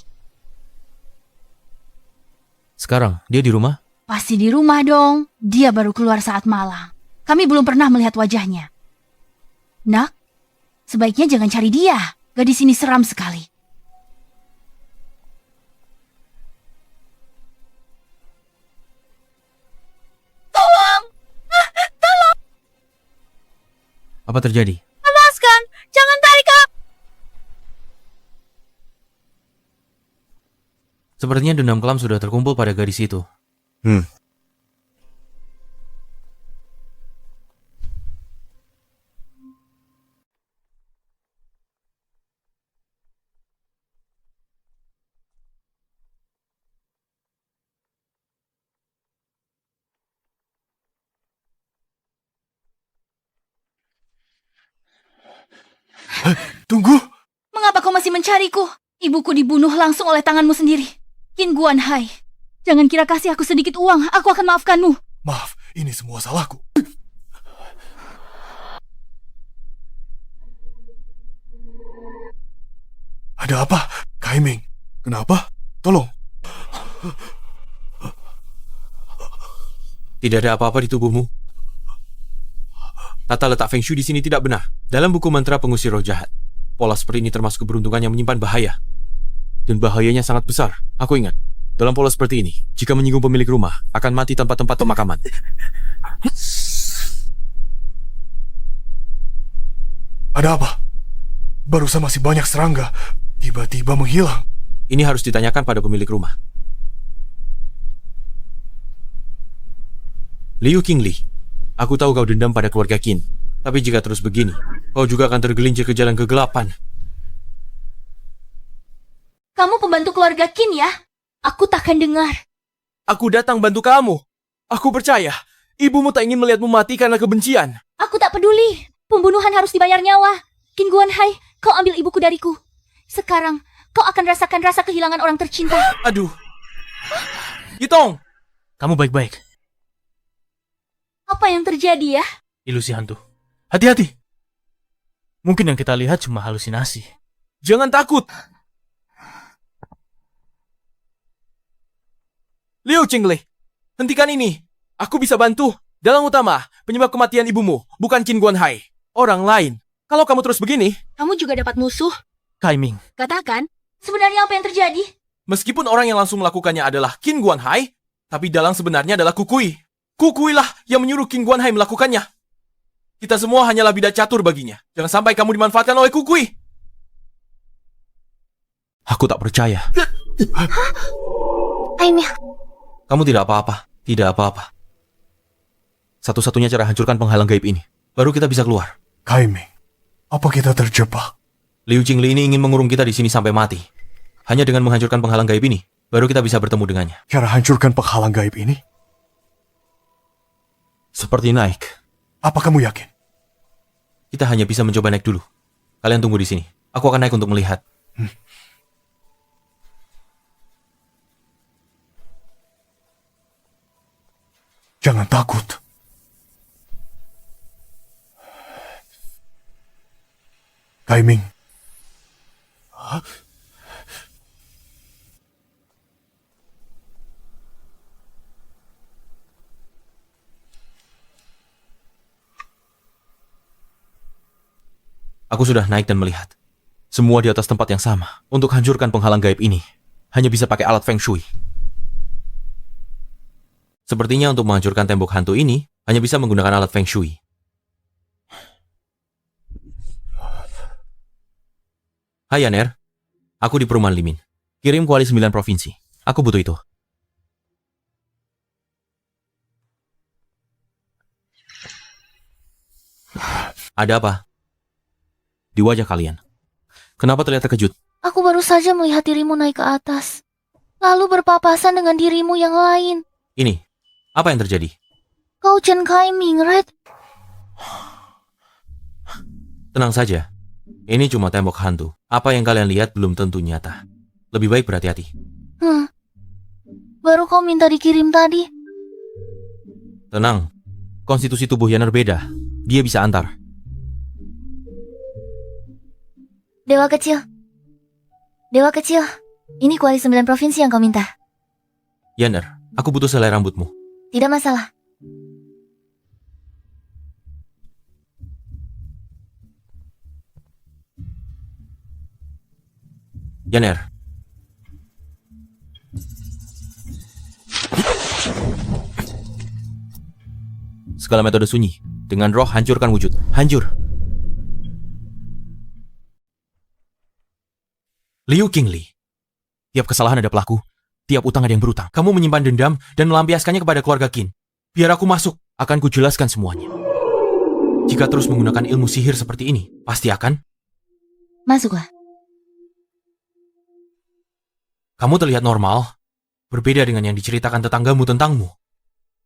Sekarang, dia di rumah? Pasti di rumah dong. Dia baru keluar saat malam. Kami belum pernah melihat wajahnya. Nak, sebaiknya jangan cari dia. Gadis ini seram sekali. Tolong! Tolong! Apa terjadi? Lepaskan! Jangan tarik aku! Sepertinya dendam kelam sudah terkumpul pada gadis itu. Tunggu! Mengapa kau masih mencariku? Ibuku dibunuh langsung oleh tanganmu sendiri. Qin Guanhai, jangan kira kasih aku sedikit uang, aku akan maafkanmu. Maaf, ini semua salahku. Ada apa? Kaiming, kenapa? Tolong. Tidak ada apa-apa di tubuhmu. Tata letak Feng Shui di sini tidak benar. Dalam buku mantra pengusir roh jahat, pola seperti ini termasuk keberuntungan yang menyimpan bahaya. Dan bahayanya sangat besar. Aku ingat, dalam pola seperti ini, jika menyinggung pemilik rumah, akan mati tanpa tempat pemakaman. Ada apa? Barusan masih banyak serangga, tiba-tiba menghilang. Ini harus ditanyakan pada pemilik rumah. Liu Qingli, aku tahu kau dendam pada keluarga Qin. Tapi jika terus begini, kau juga akan tergelincir ke jalan kegelapan. Kamu pembantu keluarga Qin ya? Aku takkan dengar. Aku datang bantu kamu. Aku percaya, ibumu tak ingin melihatmu mati karena kebencian. Aku tak peduli. Pembunuhan harus dibayar nyawa. Qin Guanhai, kau ambil ibuku dariku. Sekarang, kau akan rasakan rasa kehilangan orang tercinta. Aduh. Yitong! Kamu baik-baik. Apa yang terjadi ya? Ilusi hantu. Hati-hati. Mungkin yang kita lihat cuma halusinasi. Jangan takut. Liu Qinglei, hentikan ini. Aku bisa bantu. Dalang utama, penyebab kematian ibumu, bukan Qin Guanhai. Orang lain. Kalau kamu terus begini, Kamu juga dapat musuh. Kai Ming. Katakan, sebenarnya apa yang terjadi? Meskipun orang yang langsung melakukannya adalah Qin Guanhai, tapi dalang sebenarnya adalah Kukui. Kukui lah yang menyuruh Qin Guanhai melakukannya. Kita semua hanyalah bidak catur baginya. Jangan sampai kamu dimanfaatkan oleh Kukui. Aku tak percaya. Aimya, Kamu tidak apa-apa. Tidak apa-apa. Satu-satunya cara hancurkan penghalang gaib ini. Baru kita bisa keluar. Kai Ming, apa kita terjebak? Liu Qinglei ini ingin mengurung kita di sini sampai mati. Hanya dengan menghancurkan penghalang gaib ini, baru kita bisa bertemu dengannya. Cara hancurkan penghalang gaib ini? Seperti naik. Apa kamu yakin? Kita hanya bisa mencoba naik dulu. Kalian tunggu di sini. Aku akan naik untuk melihat. Jangan takut. Kai Ming. Aku sudah naik dan melihat. Semua di atas tempat yang sama. Untuk hancurkan penghalang gaib ini, hanya bisa pakai alat Feng Shui. Sepertinya untuk menghancurkan tembok hantu ini, hanya bisa menggunakan alat Feng Shui. Hai Yaner, aku di perumahan Limin. Kirim kuali 9 provinsi. Aku butuh itu. Ada apa? Di wajah kalian. Kenapa terlihat terkejut? aku baru saja melihat dirimu naik ke atas. Lalu berpapasan dengan dirimu yang lain. Ini, apa yang terjadi? Kau Chen Kai Ming, Red. Tenang saja. Ini cuma tembok hantu. Apa yang kalian lihat belum tentu nyata. Lebih baik berhati-hati. Baru kau minta dikirim tadi. Tenang. Konstitusi tubuh Yaner beda. Dia bisa antar. Dewa kecil. Dewa kecil. Ini kuali 9 provinsi yang kau minta. Yaner, aku butuh selai rambutmu. Tidak masalah. Yaner. Segala metode sunyi. Dengan roh hancurkan wujud. Hancur. Liu Qinglei. Tiap kesalahan ada pelaku. Tiap utang ada yang berutang. Kamu menyimpan dendam dan melampiaskannya kepada keluarga Qin. Biar aku masuk. Akan kujelaskan semuanya. Jika terus menggunakan ilmu sihir seperti ini, pasti akan... Masuklah. Kamu terlihat normal. Berbeda dengan yang diceritakan tetanggamu tentangmu.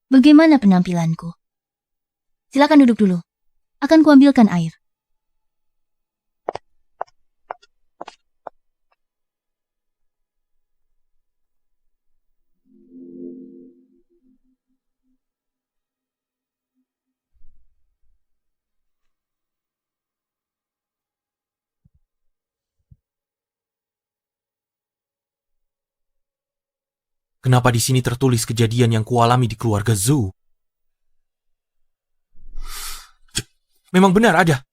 Bagaimana penampilanku? Silakan duduk dulu. Akan kuambilkan air. Kenapa di sini tertulis kejadian yang kualami di keluarga Zhou? Memang benar ada.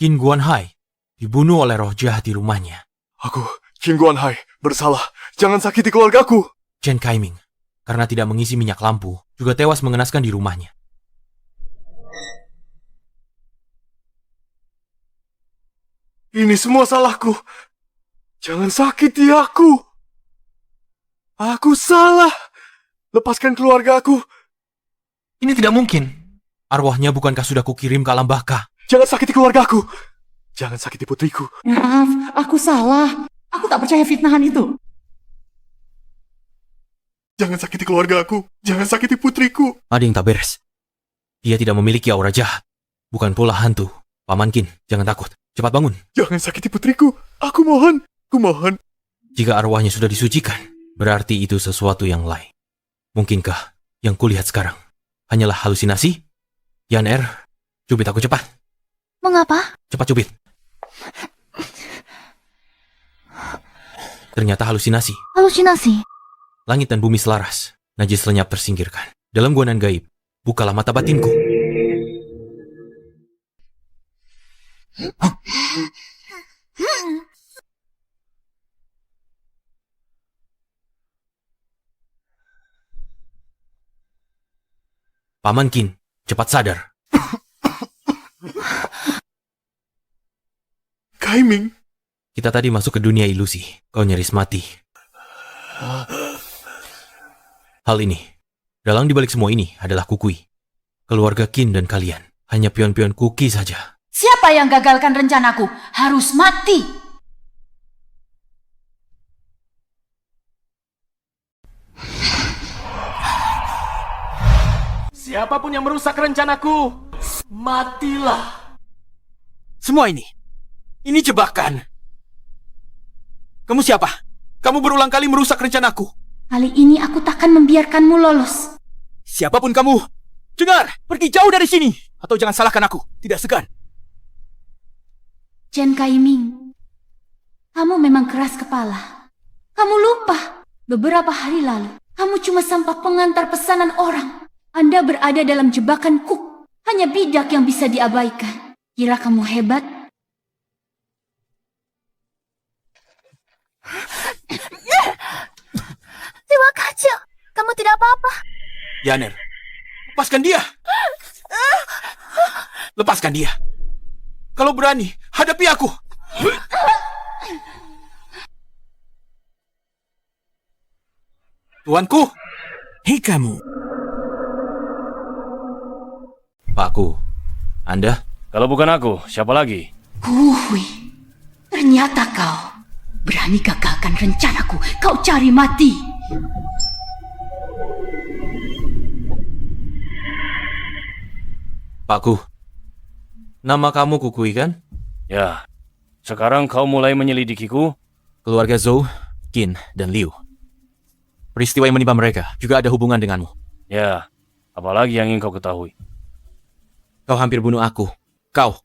Qin Guanhai dibunuh oleh roh jahat di rumahnya. Aku, Qin Guanhai, bersalah. Jangan sakiti keluargaku. Chen Kaiming, karena tidak mengisi minyak lampu, juga tewas mengenaskan di rumahnya. Ini semua salahku. Jangan sakiti aku. Aku salah. Lepaskan keluarga aku. Ini tidak mungkin. Arwahnya bukankah sudah kukirim ke alam baka? Jangan sakiti keluarga aku. Jangan sakiti putriku. Maaf, aku salah. Aku tak percaya fitnahan itu. Jangan sakiti keluarga aku. Jangan sakiti putriku. Ada yang tak beres. Dia tidak memiliki aura jahat. Bukan pula hantu. Paman Qin, jangan takut. Cepat bangun. Jangan sakiti putriku. Aku mohon. Aku mohon. Jika arwahnya sudah disucikan, berarti itu sesuatu yang lain. Mungkinkah yang kulihat sekarang hanyalah halusinasi? Yan cubit aku cepat. Mengapa? Cepat cubit. Ternyata halusinasi. Halusinasi. Langit dan bumi selaras. Najis lenyap tersingkirkan. Dalam guanan gaib, bukalah mata batinku. Paman Qin, cepat sadar. Kaiming. Kita tadi masuk ke dunia ilusi. Kau nyaris mati. Hal ini, dalang dibalik semua ini adalah Kukui. Keluarga Qin dan kalian hanya pion-pion Kuki saja. Siapa yang gagalkan rencanaku harus mati. Siapapun yang merusak rencanaku, matilah. Semua ini jebakan. Kamu siapa? Kamu berulang kali merusak rencanaku. Kali ini aku takkan membiarkanmu lolos. Siapapun kamu, dengar, pergi jauh dari sini. Atau jangan salahkan aku, tidak segan. Chen Kaiming, kamu memang keras kepala. Kamu lupa, beberapa hari lalu, kamu cuma sampah pengantar pesanan orang. Anda berada dalam jebakan Cook. Hanya bidak yang bisa diabaikan. Kira kamu hebat? Terima kasih. Kamu tidak apa-apa. Yaner, lepaskan dia. Lepaskan dia. Kalau berani, hadapi aku. Tuanku. Hei kamu. Pakku, Anda? Kalau bukan aku, siapa lagi? Hui, ternyata kau berani gagalkan rencanaku. Kau cari mati. Pakku, nama kamu Kukui kan? Ya, sekarang kau mulai menyelidikiku? Keluarga Zhou, Qin, dan Liu. Peristiwa yang menimpa mereka juga ada hubungan denganmu. Ya, apalagi yang ingin kau ketahui? Kau hampir bunuh aku. Kau.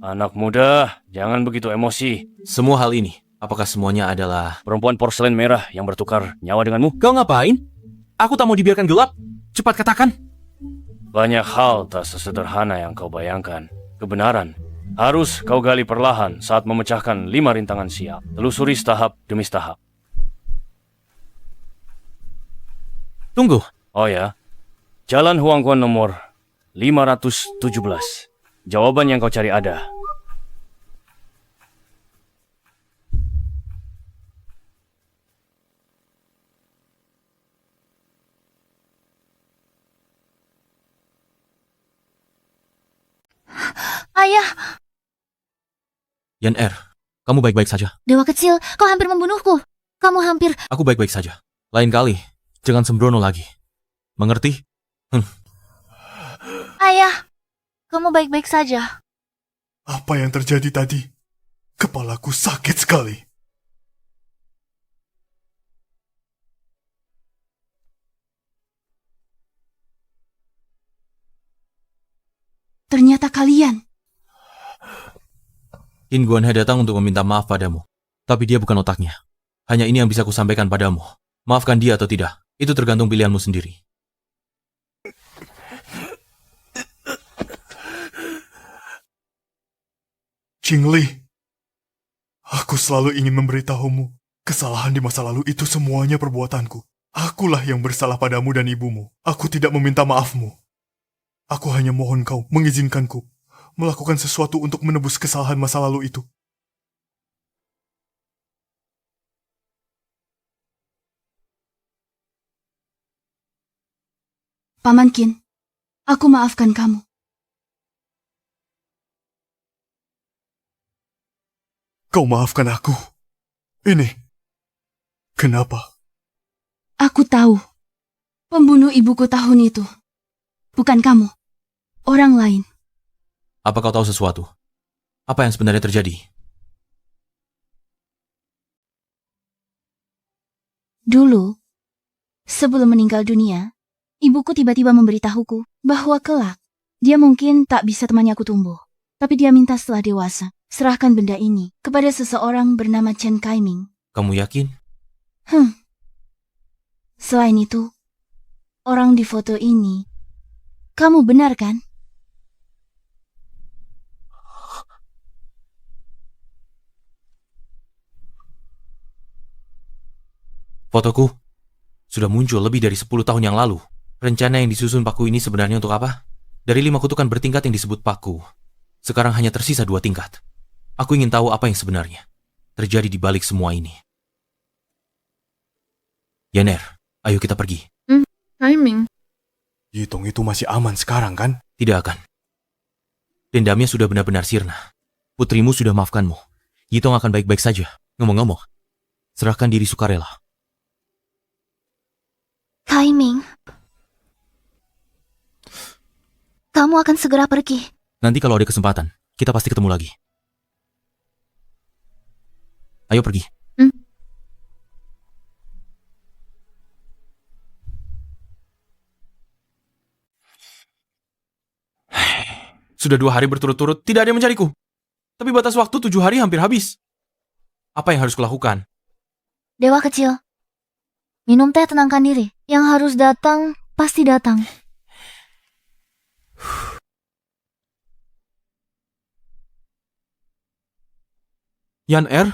Anak muda, jangan begitu emosi. Semua hal ini, apakah semuanya adalah perempuan porselen merah yang bertukar nyawa denganmu? Kau ngapain? Aku tak mau dibiarkan gelap. Cepat katakan. Banyak hal tak sesederhana yang kau bayangkan. Kebenaran harus kau gali perlahan saat memecahkan 5 rintangan siap. Telusuri setahap demi setahap. Tunggu. Oh ya, Jalan Huangguan nomor 517. Jawaban yang kau cari ada. Ayah. Yan kamu baik-baik saja. Dewa kecil, kau hampir membunuhku. Kamu hampir... Aku baik-baik saja. Lain kali, jangan sembrono lagi. Mengerti? Ayah, kamu baik-baik saja. Apa yang terjadi tadi? Kepalaku sakit sekali. Ternyata kalian. Qin Guanhai datang untuk meminta maaf padamu. Tapi dia bukan otaknya. Hanya ini yang bisa kusampaikan padamu. Maafkan dia atau tidak, itu tergantung pilihanmu sendiri. Qingli, aku selalu ingin memberitahumu, kesalahan di masa lalu itu semuanya perbuatanku. Akulah yang bersalah padamu dan ibumu. Aku tidak meminta maafmu. Aku hanya mohon kau mengizinkanku melakukan sesuatu untuk menebus kesalahan masa lalu itu. Paman Qin, aku maafkan kamu. Kau maafkan aku. Ini. Kenapa? Aku tahu. Pembunuh ibuku tahun itu. Bukan kamu. Orang lain. Apa kau tahu sesuatu? Apa yang sebenarnya terjadi? Dulu, sebelum meninggal dunia, Ibuku tiba-tiba memberitahuku bahwa kelak dia mungkin tak bisa temani aku tumbuh. Tapi dia minta setelah dewasa, serahkan benda ini kepada seseorang bernama Chen Kaiming. Kamu yakin? Selain itu, orang di foto ini, kamu benar kan? Fotoku sudah muncul lebih dari 10 tahun yang lalu. Rencana yang disusun Paku ini sebenarnya untuk apa? Dari 5 kutukan bertingkat yang disebut Paku, sekarang hanya tersisa 2 tingkat. Aku ingin tahu apa yang sebenarnya terjadi di balik semua ini. Yaner, ayo kita pergi. Timing. Yitong itu masih aman sekarang kan? Tidak akan. Dendamnya sudah benar-benar sirna. Putrimu sudah maafkanmu. Yitong akan baik-baik saja. Ngomong-ngomong, serahkan diri sukarela. Kaiming, kamu akan segera pergi. Nanti kalau ada kesempatan, kita pasti ketemu lagi. Ayo pergi. Sudah 2 hari berturut-turut tidak ada yang mencariku. Tapi batas waktu 7 hari hampir habis. Apa yang harus kulakukan? Dewa kecil, minum teh, tenangkan diri. Yang harus datang, pasti datang. Yan Er,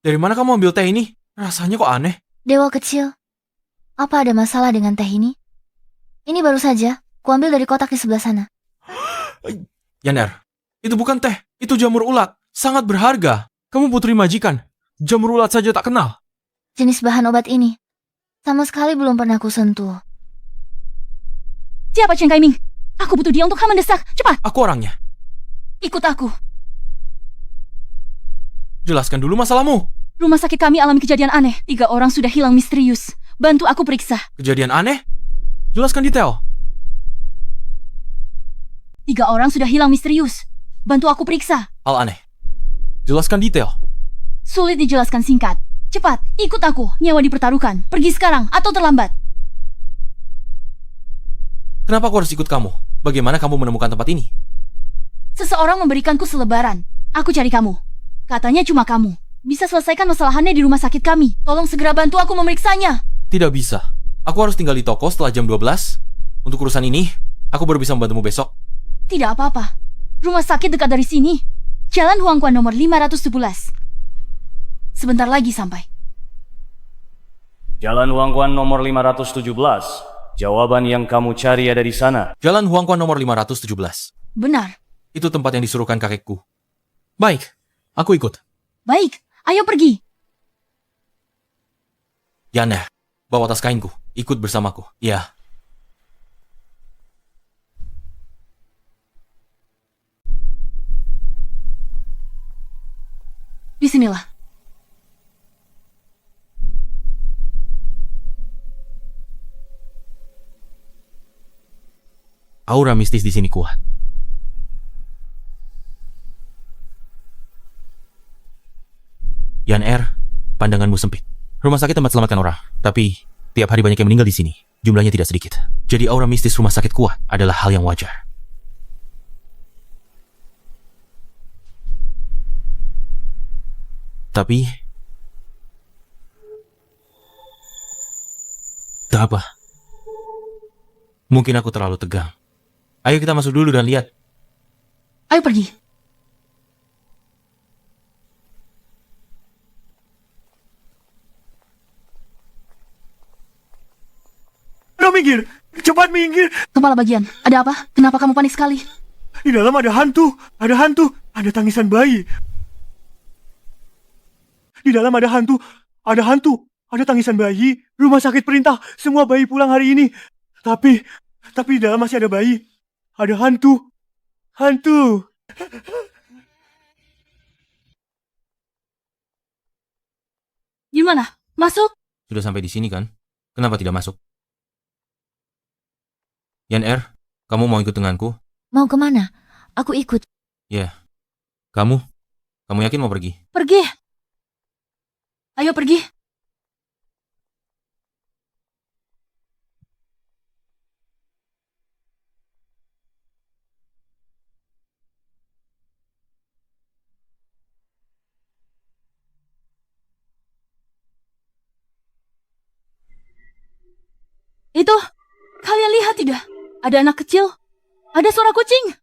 dari mana kamu ambil teh ini? Rasanya kok aneh. Dewa kecil, apa ada masalah dengan teh ini? Ini baru saja, kuambil dari kotak di sebelah sana. Yan Er, itu bukan teh, itu jamur ulat. Sangat berharga. Kamu putri majikan. Jamur ulat saja tak kenal. Jenis bahan obat ini sama sekali belum pernah kusentuh. Siapa Chen Kaiming? Aku butuh dia untuk hal mendesak. Cepat. Aku orangnya. Ikut aku. Jelaskan dulu masalahmu. Rumah sakit kami alami kejadian aneh. 3 orang sudah hilang misterius. Bantu aku periksa. Kejadian aneh? Jelaskan detail. 3 orang sudah hilang misterius. Bantu aku periksa. Hal aneh. Jelaskan detail. Sulit dijelaskan singkat. Cepat, ikut aku. Nyawa dipertaruhkan. Pergi sekarang atau terlambat. Kenapa aku harus ikut kamu? Bagaimana kamu menemukan tempat ini? Seseorang memberikanku selebaran. Aku cari kamu. Katanya cuma kamu bisa selesaikan masalahannya di rumah sakit kami. Tolong segera bantu aku memeriksanya. Tidak bisa. Aku harus tinggal di toko setelah jam 12. Untuk urusan ini, aku baru bisa membantumu besok. Tidak apa-apa. Rumah sakit dekat dari sini. Jalan Huangquan nomor 511. Sebentar lagi sampai. Jalan Huangquan nomor 517. Jawaban yang kamu cari ada di sana. Jalan Huangquan nomor 517. Benar. Itu tempat yang disuruhkan kakekku. Baik, aku ikut. Baik, ayo pergi. Yana, bawa tas kainku. Ikut bersamaku. Ya. Bismillah. Aura mistis di sini kuat. Yan Er, pandanganmu sempit. Rumah sakit tempat selamatkan orang, tapi tiap hari banyak yang meninggal di sini. Jumlahnya tidak sedikit. Jadi aura mistis rumah sakit kuat adalah hal yang wajar. Tapi tak apa. Mungkin aku terlalu tegang. Ayo kita masuk dulu dan lihat. Ayo pergi. Minggir! Cepat minggir! Kepala bagian, ada apa? Kenapa kamu panik sekali? Di dalam ada hantu! Ada hantu! Ada tangisan bayi! Di dalam ada hantu! Ada hantu! Ada tangisan bayi! Rumah sakit perintah! Semua bayi pulang hari ini! Tapi di dalam masih ada bayi! Ada hantu! Hantu! Gimana? Masuk? Sudah sampai di sini kan? Kenapa tidak masuk? Yan Er, kamu mau ikut denganku? Mau kemana? Aku ikut. Ya. Kamu? Kamu yakin mau pergi? Pergi. Ayo pergi. Itu, kalian lihat tidak? Ada anak kecil. Ada suara kucing.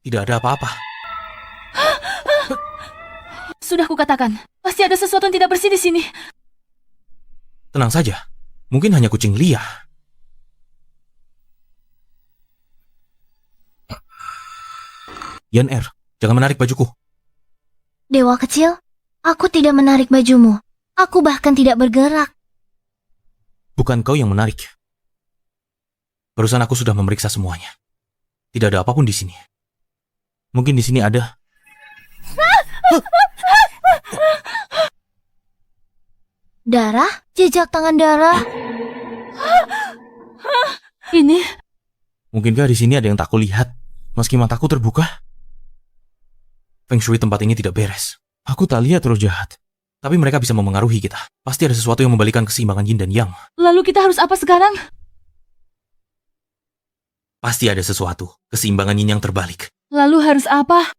Tidak ada apa-apa. Sudah kukatakan, pasti ada sesuatu yang tidak bersih di sini. Tenang saja. Mungkin hanya kucing liar. Yan Er, jangan menarik bajuku. Dewa kecil, aku tidak menarik bajumu. Aku bahkan tidak bergerak. Bukan kau yang menarik. Barusan aku sudah memeriksa semuanya. Tidak ada apapun di sini. Mungkin di sini ada. Darah? Jejak tangan darah? Ini? Mungkinkah di sini ada yang tak kulihat, meski mataku terbuka? Feng Shui tempat ini tidak beres. Aku tak lihat roh jahat. Tapi mereka bisa memengaruhi kita. Pasti ada sesuatu yang membalikan keseimbangan yin dan yang. Lalu kita harus apa sekarang? Pasti ada sesuatu. Keseimbangan yin yang terbalik. Lalu harus apa?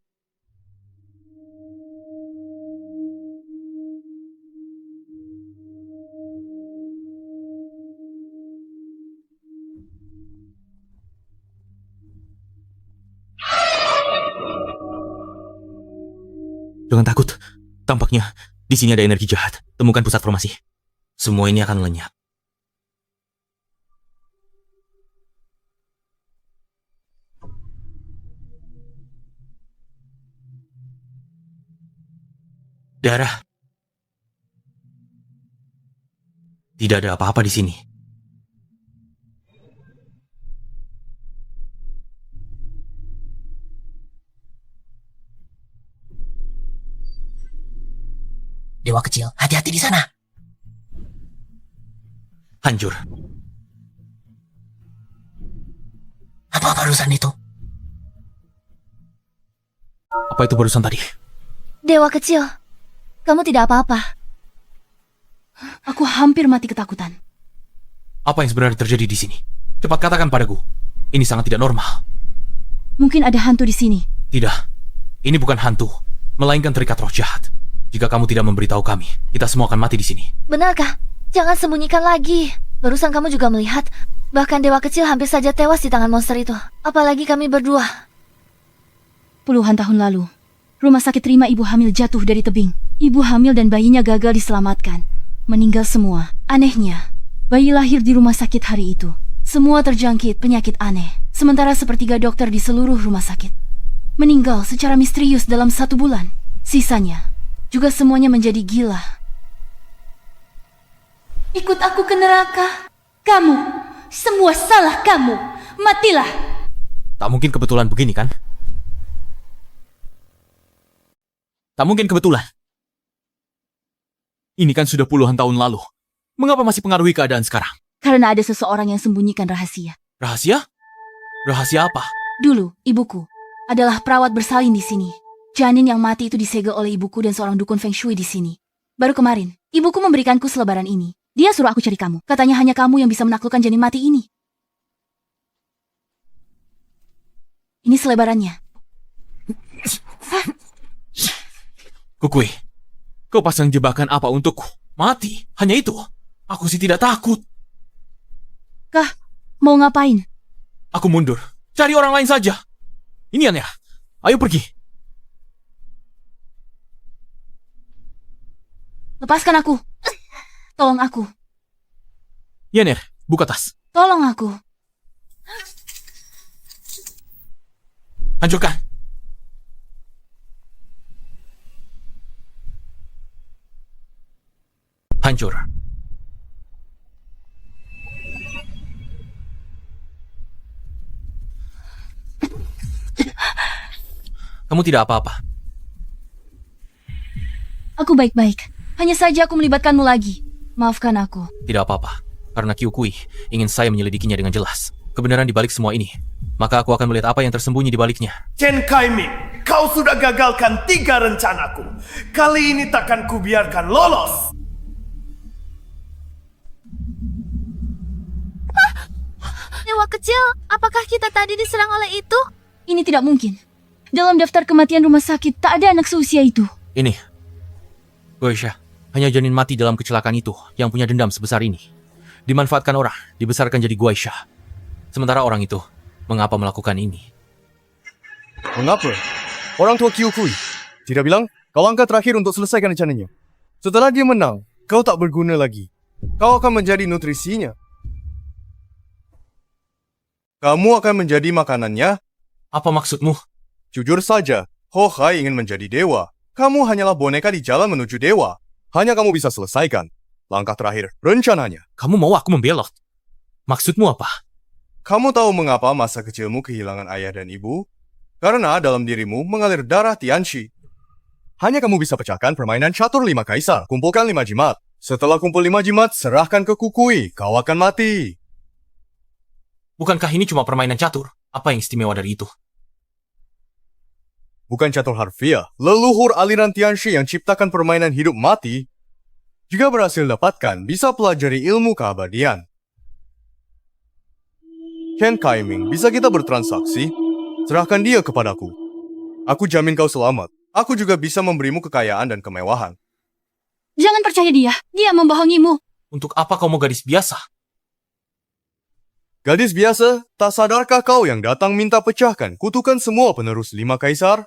Jangan takut. Tampaknya di sini ada energi jahat. Temukan pusat formasi. Semua ini akan lenyap. Darah. Tidak ada apa-apa di sini. Dewa kecil, hati-hati di sana. Hancur. Apa barusan itu? Apa itu barusan tadi? Dewa kecil, kamu tidak apa-apa. Aku hampir mati ketakutan. Apa yang sebenarnya terjadi di sini? Cepat katakan padaku. Ini sangat tidak normal. Mungkin ada hantu di sini. Tidak. Ini bukan hantu, melainkan terikat roh jahat. Jika kamu tidak memberitahu kami, kita semua akan mati di sini. Benarkah? Jangan sembunyikan lagi. Barusan kamu juga melihat, bahkan dewa kecil hampir saja tewas di tangan monster itu. Apalagi kami berdua. Puluhan tahun lalu, rumah sakit terima ibu hamil jatuh dari tebing. Ibu hamil dan bayinya gagal diselamatkan. Meninggal semua. Anehnya, bayi lahir di rumah sakit hari itu. Semua terjangkit penyakit aneh. Sementara sepertiga dokter di seluruh rumah sakit meninggal secara misterius dalam 1 bulan. Sisanya juga semuanya menjadi gila. Ikut aku ke neraka. Kamu, semua salah kamu. Matilah. Tak mungkin kebetulan begini, kan? Tak mungkin kebetulan. Ini kan sudah puluhan tahun lalu. Mengapa masih pengaruhi keadaan sekarang? Karena ada seseorang yang sembunyikan rahasia. Rahasia? Rahasia apa? Dulu, ibuku adalah perawat bersalin di sini. Janin yang mati itu disegel oleh ibuku dan seorang dukun Feng Shui di sini. Baru kemarin, ibuku memberikanku selebaran ini. Dia suruh aku cari kamu. Katanya hanya kamu yang bisa menaklukkan janin mati ini. Ini selebarannya. Kukui, kau pasang jebakan apa untukku? Mati, hanya itu. Aku sih tidak takut. Kah, mau ngapain? Aku mundur. Cari orang lain saja. Ini aneh. Ayo pergi. Lepaskan aku. Tolong aku. Yenir, buka tas. Tolong aku. Hancurkan. Hancur. Kamu tidak apa-apa. Aku baik-baik. Hanya saja aku melibatkanmu lagi. Maafkan aku. Tidak apa-apa. Karena Qiu Kui ingin saya menyelidikinya dengan jelas. Kebenaran di balik semua ini. Maka aku akan melihat apa yang tersembunyi di baliknya. Chen Kaiming, kau sudah gagalkan 3 rencanaku. Kali ini takkan kubiarkan lolos. Dewa kecil, apakah kita tadi diserang oleh itu? Ini tidak mungkin. Dalam daftar kematian rumah sakit tak ada anak seusia itu. Ini. Goisha, hanya janin mati dalam kecelakaan itu yang punya dendam sebesar ini. Dimanfaatkan orang, dibesarkan jadi Goisha. Sementara orang itu, mengapa melakukan ini? Mengapa? Orang tua Kyukui tidak bilang kau langkah terakhir untuk selesaikan rencananya. Setelah dia menang, kau tak berguna lagi. Kau akan menjadi nutrisinya. Kamu akan menjadi makanannya. Apa maksudmu? Jujur saja, Hohai ingin menjadi dewa. Kamu hanyalah boneka di jalan menuju dewa. Hanya kamu bisa selesaikan. Langkah terakhir, rencananya. Kamu mau aku membelot? Maksudmu apa? Kamu tahu mengapa masa kecilmu kehilangan ayah dan ibu? Karena dalam dirimu mengalir darah Tianxi. Hanya kamu bisa pecahkan permainan catur 5 kaisar. Kumpulkan 5 jimat. Setelah kumpul 5 jimat, serahkan ke Kukui. Kau akan mati. Bukankah ini cuma permainan catur? Apa yang istimewa dari itu? Bukan catur harfiah. Leluhur aliran Tianxi yang ciptakan permainan hidup mati juga berhasil dapatkan bisa pelajari ilmu keabadian. Ken Kaiming, bisa kita bertransaksi? Serahkan dia kepadaku. Aku jamin kau selamat. Aku juga bisa memberimu kekayaan dan kemewahan. Jangan percaya dia. Dia membohongimu. Untuk apa kau mau gadis biasa? Gadis biasa, tak sadarkah kau yang datang minta pecahkan kutukan semua penerus 5 kaisar?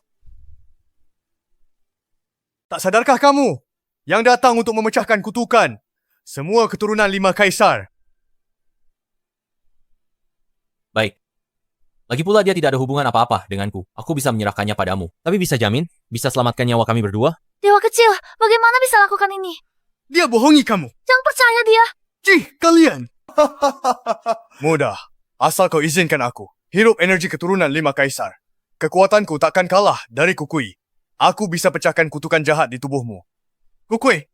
Tak sadarkah kamu yang datang untuk memecahkan kutukan semua keturunan 5 kaisar? Baik. Lagi pula dia tidak ada hubungan apa-apa denganku. Aku bisa menyerahkannya padamu. Tapi bisa jamin? Bisa selamatkan nyawa kami berdua? Dewa kecil, bagaimana bisa lakukan ini? Dia bohongi kamu. Jangan percaya dia. Cih, kalian. Mudah. Asal kau izinkan aku. Hirup energi keturunan 5 kaisar. Kekuatanku takkan kalah dari Kukui. Aku bisa pecahkan kutukan jahat di tubuhmu. Kukui.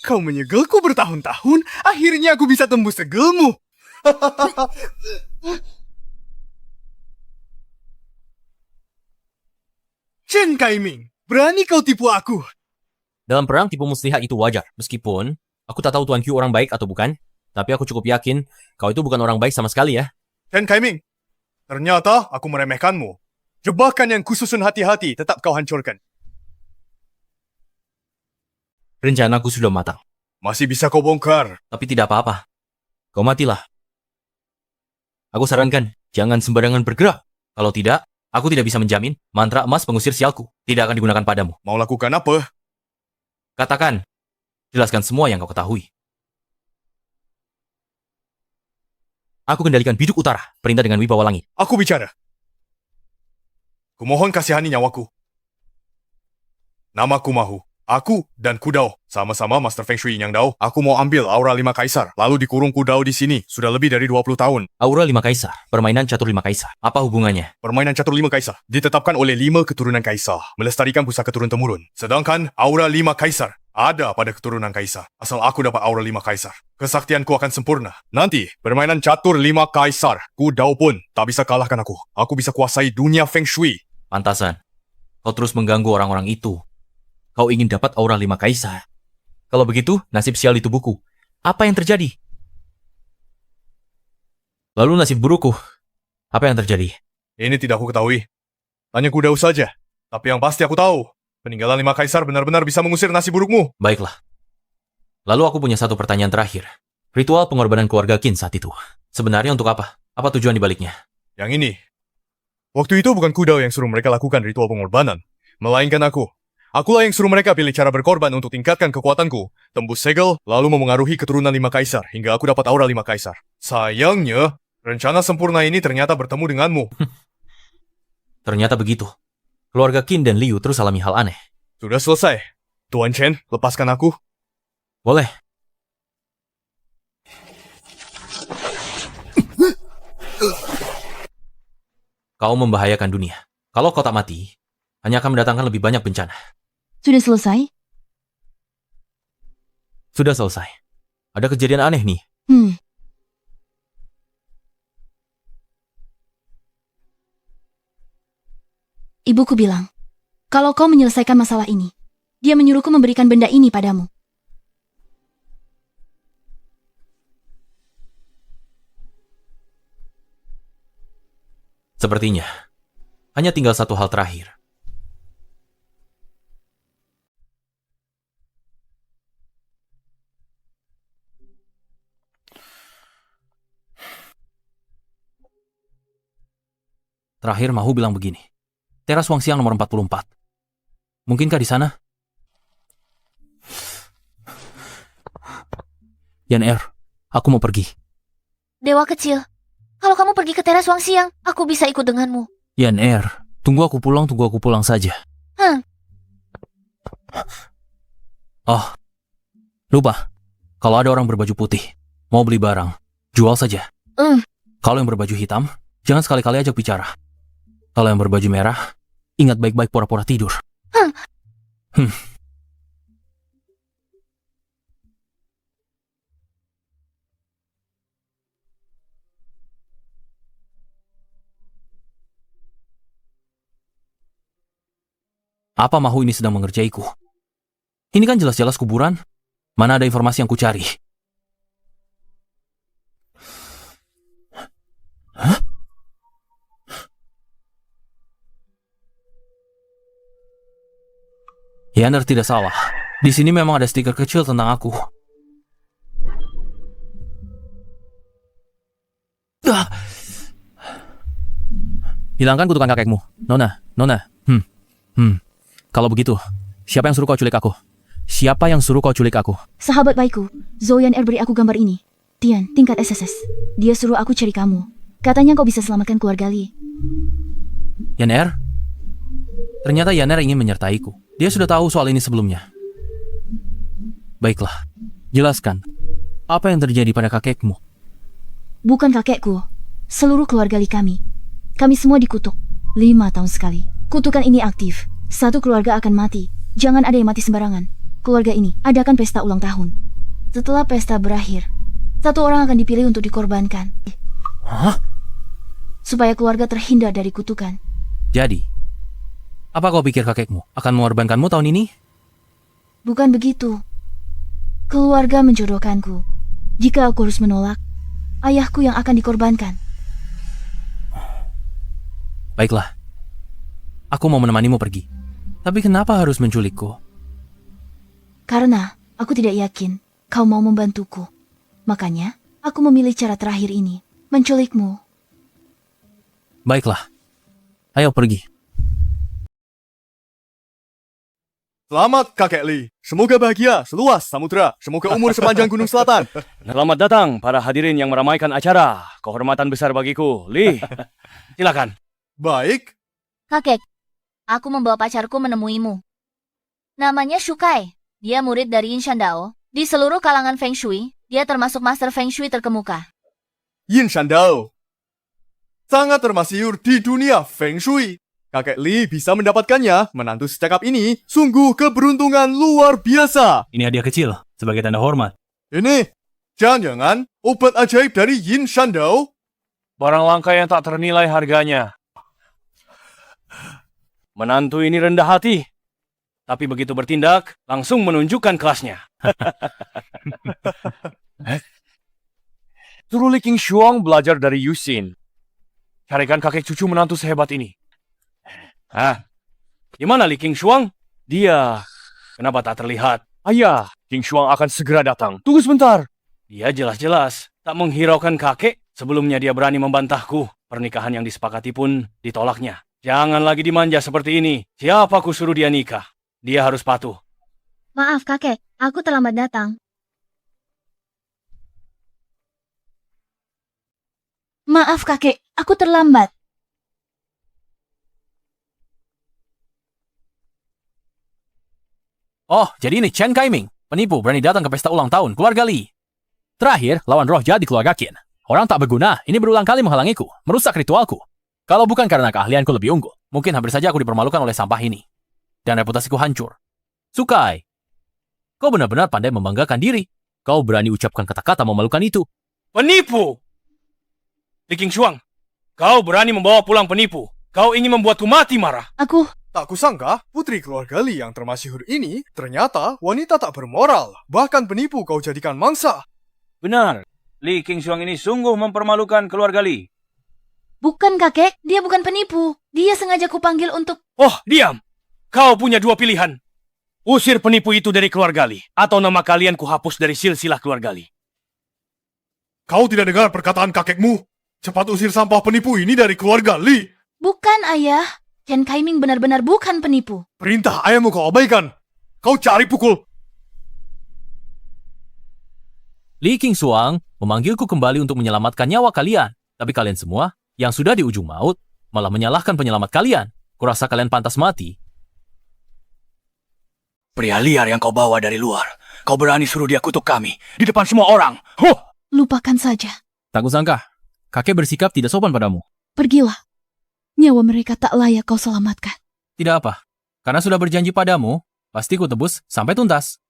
Kau menyegelku bertahun-tahun, akhirnya aku bisa tembus segelmu. Chen Kaiming, berani kau tipu aku? Dalam perang tipu muslihat itu wajar. Meskipun aku tak tahu Tuan Q orang baik atau bukan. Tapi aku cukup yakin kau itu bukan orang baik sama sekali ya. Chen Kaiming, ternyata aku meremehkanmu. Jebakan yang kususun hati-hati tetap kau hancurkan. Rencanaku sudah matang. Masih bisa kau bongkar. Tapi tidak apa-apa. Kau matilah. Aku sarankan, jangan sembarangan bergerak. Kalau tidak, aku tidak bisa menjamin mantra emas pengusir sialku tidak akan digunakan padamu. Mau lakukan apa? Katakan, jelaskan semua yang kau ketahui. Aku kendalikan biduk utara, perintah dengan wibawa langit. Aku bicara. Kumohon kasihani nyawaku. Namaku Mahu. Aku dan Kudao, sama-sama Master Feng Shui Yang Dao. Aku mau ambil aura 5 kaisar, lalu dikurung Kudao di sini. Sudah lebih dari 20 tahun. Aura 5 kaisar, permainan catur 5 kaisar. Apa hubungannya? Permainan catur 5 kaisar ditetapkan oleh 5 keturunan kaisar, melestarikan pusaka turun-temurun. Sedangkan aura 5 kaisar ada pada keturunan kaisar. Asal aku dapat aura 5 kaisar, kesaktianku akan sempurna. Nanti, permainan catur 5 kaisar, Kudao pun tak bisa kalahkan aku. Aku bisa kuasai dunia Feng Shui. Pantasan, kau terus mengganggu orang-orang itu. Kau ingin dapat aura 5 kaisar. Kalau begitu, nasib sial di tubuhku. Apa yang terjadi? Lalu nasib burukku. Apa yang terjadi? Ini tidak aku ketahui. Tanya Kudao saja. Tapi yang pasti aku tahu, peninggalan 5 kaisar benar-benar bisa mengusir nasib burukmu. Baiklah. Lalu aku punya satu pertanyaan terakhir. Ritual pengorbanan keluarga Qin saat itu. Sebenarnya untuk apa? Apa tujuan dibaliknya? Yang ini. Waktu itu bukan Kudao yang suruh mereka lakukan ritual pengorbanan, melainkan aku. Akulah yang suruh mereka pilih cara berkorban untuk tingkatkan kekuatanku, tembus segel, lalu memengaruhi keturunan 5 kaisar, hingga aku dapat aura 5 kaisar. Sayangnya, rencana sempurna ini ternyata bertemu denganmu. Ternyata begitu. Keluarga Qin dan Liu terus alami hal aneh. Sudah selesai. Tuan Chen, lepaskan aku. Boleh. Kau membahayakan dunia. Kalau kau tak mati, hanya akan mendatangkan lebih banyak bencana. Sudah selesai? Sudah selesai. Ada kejadian aneh nih. Ibuku bilang, kalau kau menyelesaikan masalah ini, dia menyuruhku memberikan benda ini padamu. Sepertinya, hanya tinggal satu hal terakhir. Terakhir Mahu bilang begini, teras Wangxiang nomor 44. Mungkinkah di sana? Yan aku mau pergi. Dewa kecil, kalau kamu pergi ke teras Wangxiang, aku bisa ikut denganmu. Yan tunggu aku pulang saja. Oh, lupa. Kalau ada orang berbaju putih, mau beli barang, jual saja. Kalau yang berbaju hitam, jangan sekali-kali ajak bicara. Kalau yang berbaju merah, ingat baik-baik pura-pura tidur. Apa Mahu ini sedang mengerjaiku? Ini kan jelas-jelas kuburan. Mana ada informasi yang kucari? Hah? Yaner tidak salah. Di sini memang ada stiker kecil tentang aku. Hilangkan kutukan kakekmu, Nona. Kalau begitu, siapa yang suruh kau culik aku? Siapa yang suruh kau culik aku? Sahabat baikku, Zoyan beri aku gambar ini. Tian, tingkat SSS. Dia suruh aku cari kamu. Katanya kau bisa selamatkan keluarga Li. Yaner? Ternyata Yaner ingin menyertaiku. Dia sudah tahu soal ini sebelumnya. Baiklah, jelaskan. Apa yang terjadi pada kakekmu? Bukan kakekku. Seluruh keluarga Li kami. Kami semua dikutuk. 5 tahun sekali. Kutukan ini aktif. Satu keluarga akan mati. Jangan ada yang mati sembarangan. Keluarga ini adakan pesta ulang tahun. Setelah pesta berakhir, satu orang akan dipilih untuk dikorbankan. Hah? Supaya keluarga terhindar dari kutukan. Jadi, apa kau pikir kakekmu akan mengorbankanmu tahun ini? Bukan begitu. Keluarga menjodohkanku. Jika aku harus menolak, ayahku yang akan dikorbankan. Baiklah. Aku mau menemanimu pergi. Tapi kenapa harus menculikku? Karena aku tidak yakin kau mau membantuku. Makanya, aku memilih cara terakhir ini, menculikmu. Baiklah. Ayo pergi. Selamat kakek Li. Semoga bahagia seluas samudra. Semoga umur sepanjang gunung selatan. Selamat datang para hadirin yang meramaikan acara. Kehormatan besar bagiku, Li. Silakan. Baik. Kakek, aku membawa pacarku menemuimu. Namanya Shukai. Dia murid dari Yin Shandao. Di seluruh kalangan Feng Shui, dia termasuk master Feng Shui terkemuka. Yin Shandao. Sangat termasyhur di dunia Feng Shui. Kakek Li bisa mendapatkannya, menantu secakap ini sungguh keberuntungan luar biasa. Ini hadiah kecil, sebagai tanda hormat. Ini, jangan-jangan obat ajaib dari Yin Shandao? Barang langka yang tak ternilai harganya. Menantu ini rendah hati, tapi begitu bertindak, langsung menunjukkan kelasnya. Suruh Li Qingshuang belajar dari Yuxin. Carikan kakek cucu menantu sehebat ini. Di mana Li Qingshuang? Dia kenapa tak terlihat? Ayah, Qingshuang akan segera datang. Tunggu sebentar. Dia jelas-jelas tak menghiraukan kakek. Sebelumnya dia berani membantahku. Pernikahan yang disepakati pun ditolaknya. Jangan lagi dimanja seperti ini. Siapa ku suruh dia nikah? Dia harus patuh. Maaf kakek, aku terlambat datang. Maaf kakek, aku terlambat. Oh, jadi ini Chen Kaiming, penipu berani datang ke pesta ulang tahun keluarga Li. Terakhir, lawan roh jahat di keluarga Qin. Orang tak berguna, ini berulang kali menghalangiku, merusak ritualku. Kalau bukan karena keahlianku lebih unggul, mungkin hampir saja aku dipermalukan oleh sampah ini. Dan reputasiku hancur. Sukai, kau benar-benar pandai membanggakan diri. Kau berani ucapkan kata-kata memalukan itu. Penipu! Li Qingshuang, kau berani membawa pulang penipu. Kau ingin membuatku mati marah. Tak kusangka, putri keluarga Li yang termasyhur ini ternyata wanita tak bermoral. Bahkan penipu kau jadikan mangsa. Benar, Li Qingshuang ini sungguh mempermalukan keluarga Li. Bukan kakek, dia bukan penipu. Dia sengaja kupanggil untuk... Oh, diam! Kau punya dua pilihan. Usir penipu itu dari keluarga Li, atau nama kalian kuhapus dari silsilah keluarga Li. Kau tidak dengar perkataan kakekmu? Cepat usir sampah penipu ini dari keluarga Li. Bukan, Ayah. Chen Kaiming benar-benar bukan penipu. Perintah ayahmu kau abaikan. Kau cari pukul. Li Qingshuang memanggilku kembali untuk menyelamatkan nyawa kalian. Tapi kalian semua yang sudah di ujung maut malah menyalahkan penyelamat kalian. Kurasa kalian pantas mati. Pria liar yang kau bawa dari luar. Kau berani suruh dia kutuk kami di depan semua orang. Huh! Lupakan saja. Tak kusangka, kakek bersikap tidak sopan padamu. Pergilah. Nyawa mereka tak layak kau selamatkan. Tidak apa, karena sudah berjanji padamu, pasti ku tebus sampai tuntas.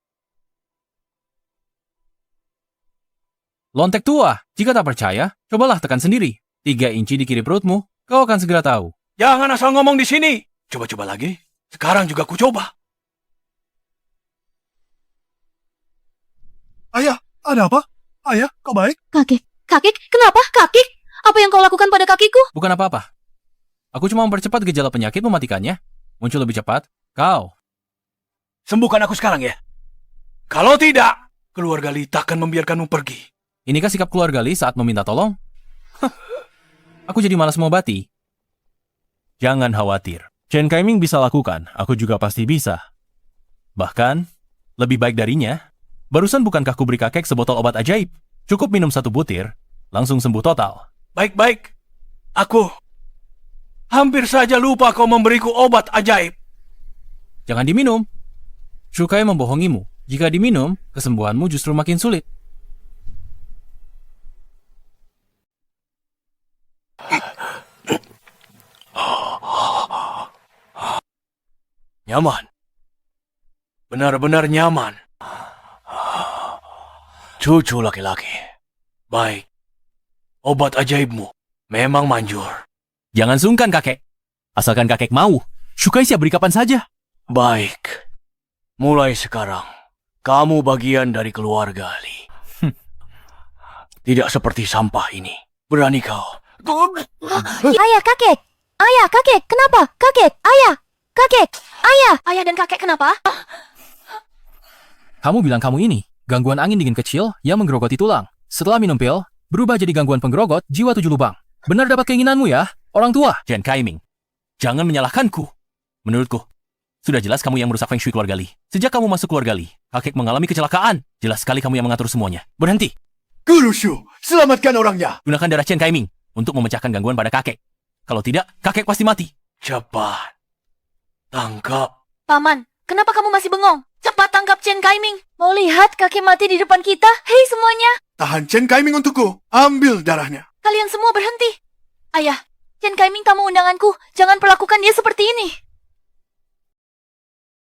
Lontek tua, jika tak percaya, cobalah tekan sendiri. 3 inci di kiri perutmu, kau akan segera tahu. Jangan asal ngomong di sini. Coba-coba lagi. Sekarang juga ku coba. Ayah, ada apa? Ayah, kau baik? Kakek, kenapa? Kakek, apa yang kau lakukan pada kakiku? Bukan apa-apa. Aku cuma mempercepat gejala penyakit mematikannya. Muncul lebih cepat, kau. Sembuhkan aku sekarang ya. Kalau tidak, keluarga Li takkan membiarkanmu pergi. Inikah sikap keluarga Li saat meminta tolong? Aku jadi malas mengobati. Jangan khawatir. Chen Kaiming bisa lakukan, aku juga pasti bisa. Bahkan, lebih baik darinya. Barusan bukankah ku beri kakek sebotol obat ajaib? Cukup minum 1 butir, langsung sembuh total. Baik-baik. Aku hampir saja lupa kau memberiku obat ajaib. Jangan diminum. Shukai membohongimu. Jika diminum, kesembuhanmu justru makin sulit. Nyaman. Benar-benar nyaman. Cucu laki-laki. Baik. Obat ajaibmu memang manjur. Jangan sungkan, kakek. Asalkan kakek mau, Shukai siap beri kapan saja. Baik. Mulai sekarang, kamu bagian dari keluarga Li. Tidak seperti sampah ini. Berani kau. Ayah, kakek! Ayah, kakek! Kenapa? Kakek! Ayah! Kakek! Ayah! Ayah dan kakek kenapa? Kamu bilang kamu ini gangguan angin dingin kecil yang menggerogoti tulang. Setelah minum pil, berubah jadi gangguan penggerogot jiwa 7 lubang. Benar dapat keinginanmu ya, orang tua. Chen Kaiming, jangan menyalahkanku. Menurutku, sudah jelas kamu yang merusak feng shui keluarga Li. Sejak kamu masuk keluarga Li, kakek mengalami kecelakaan. Jelas sekali kamu yang mengatur semuanya. Berhenti. Guru Shu, selamatkan orangnya. Gunakan darah Chen Kaiming untuk memecahkan gangguan pada kakek. Kalau tidak, kakek pasti mati. Cepat. Tangkap. Paman, kenapa kamu masih bengong? Cepat tangkap Chen Kaiming. Mau lihat kakek mati di depan kita? Hei semuanya. Tahan Chen Kaiming untukku. Ambil darahnya. Kalian semua berhenti. Ayah, Chen Kaiming tamu undanganku. Jangan perlakukan dia seperti ini.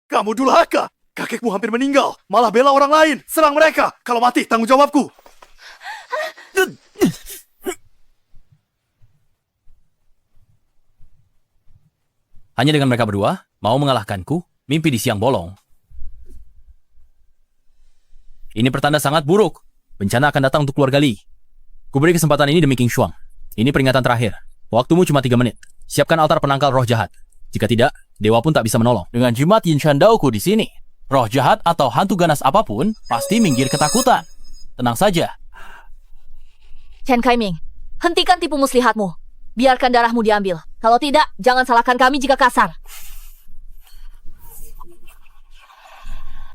Kamu durhaka. Kakekmu hampir meninggal. Malah bela orang lain. Serang mereka. Kalau mati, tanggung jawabku. Hanya dengan mereka berdua, mau mengalahkanku, mimpi di siang bolong. Ini pertanda sangat buruk. Bencana akan datang untuk keluarga Li. Kuberi kesempatan ini demi Qingshuang. Ini peringatan terakhir. Waktumu cuma 3 menit. Siapkan altar penangkal roh jahat. Jika tidak, dewa pun tak bisa menolong. Dengan jimat Yin Shan Daoku di sini, roh jahat atau hantu ganas apapun pasti minggir ketakutan. Tenang saja. Chen Kaiming, hentikan tipu muslihatmu. Biarkan darahmu diambil. Kalau tidak, jangan salahkan kami jika kasar.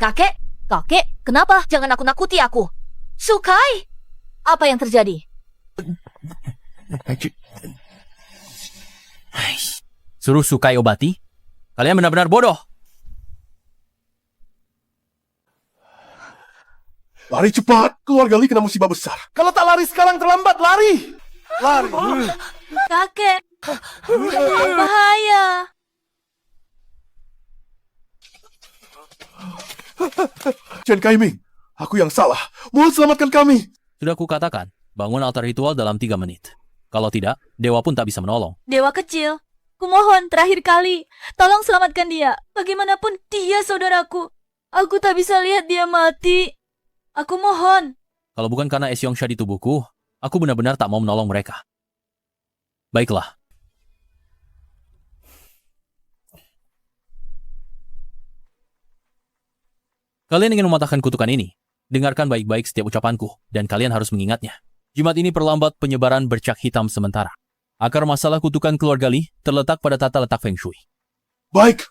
Kakek, kenapa? Jangan nakut-nakuti aku. Shukai, apa yang terjadi? Suruh Shukai obati? Kalian benar-benar bodoh. Lari cepat. Keluarga Li kena musibah besar. Kalau tak lari sekarang terlambat, lari. Lari. Kakek, bahaya. Chen Kaiming, aku yang salah. Mohon selamatkan kami. Sudah kukatakan, bangun altar ritual dalam 3 menit. Kalau tidak, dewa pun tak bisa menolong. Dewa kecil, kumohon terakhir kali. Tolong selamatkan dia. Bagaimanapun dia saudaraku. Aku tak bisa lihat dia mati. Aku mohon. Kalau bukan karena Es Yongsha di tubuhku, aku benar-benar tak mau menolong mereka. Baiklah. Kalian ingin mematahkan kutukan ini? Dengarkan baik-baik setiap ucapanku, dan kalian harus mengingatnya. Jimat ini perlambat penyebaran bercak hitam sementara. Akar masalah kutukan keluarga Li terletak pada tata letak Feng Shui. Baik.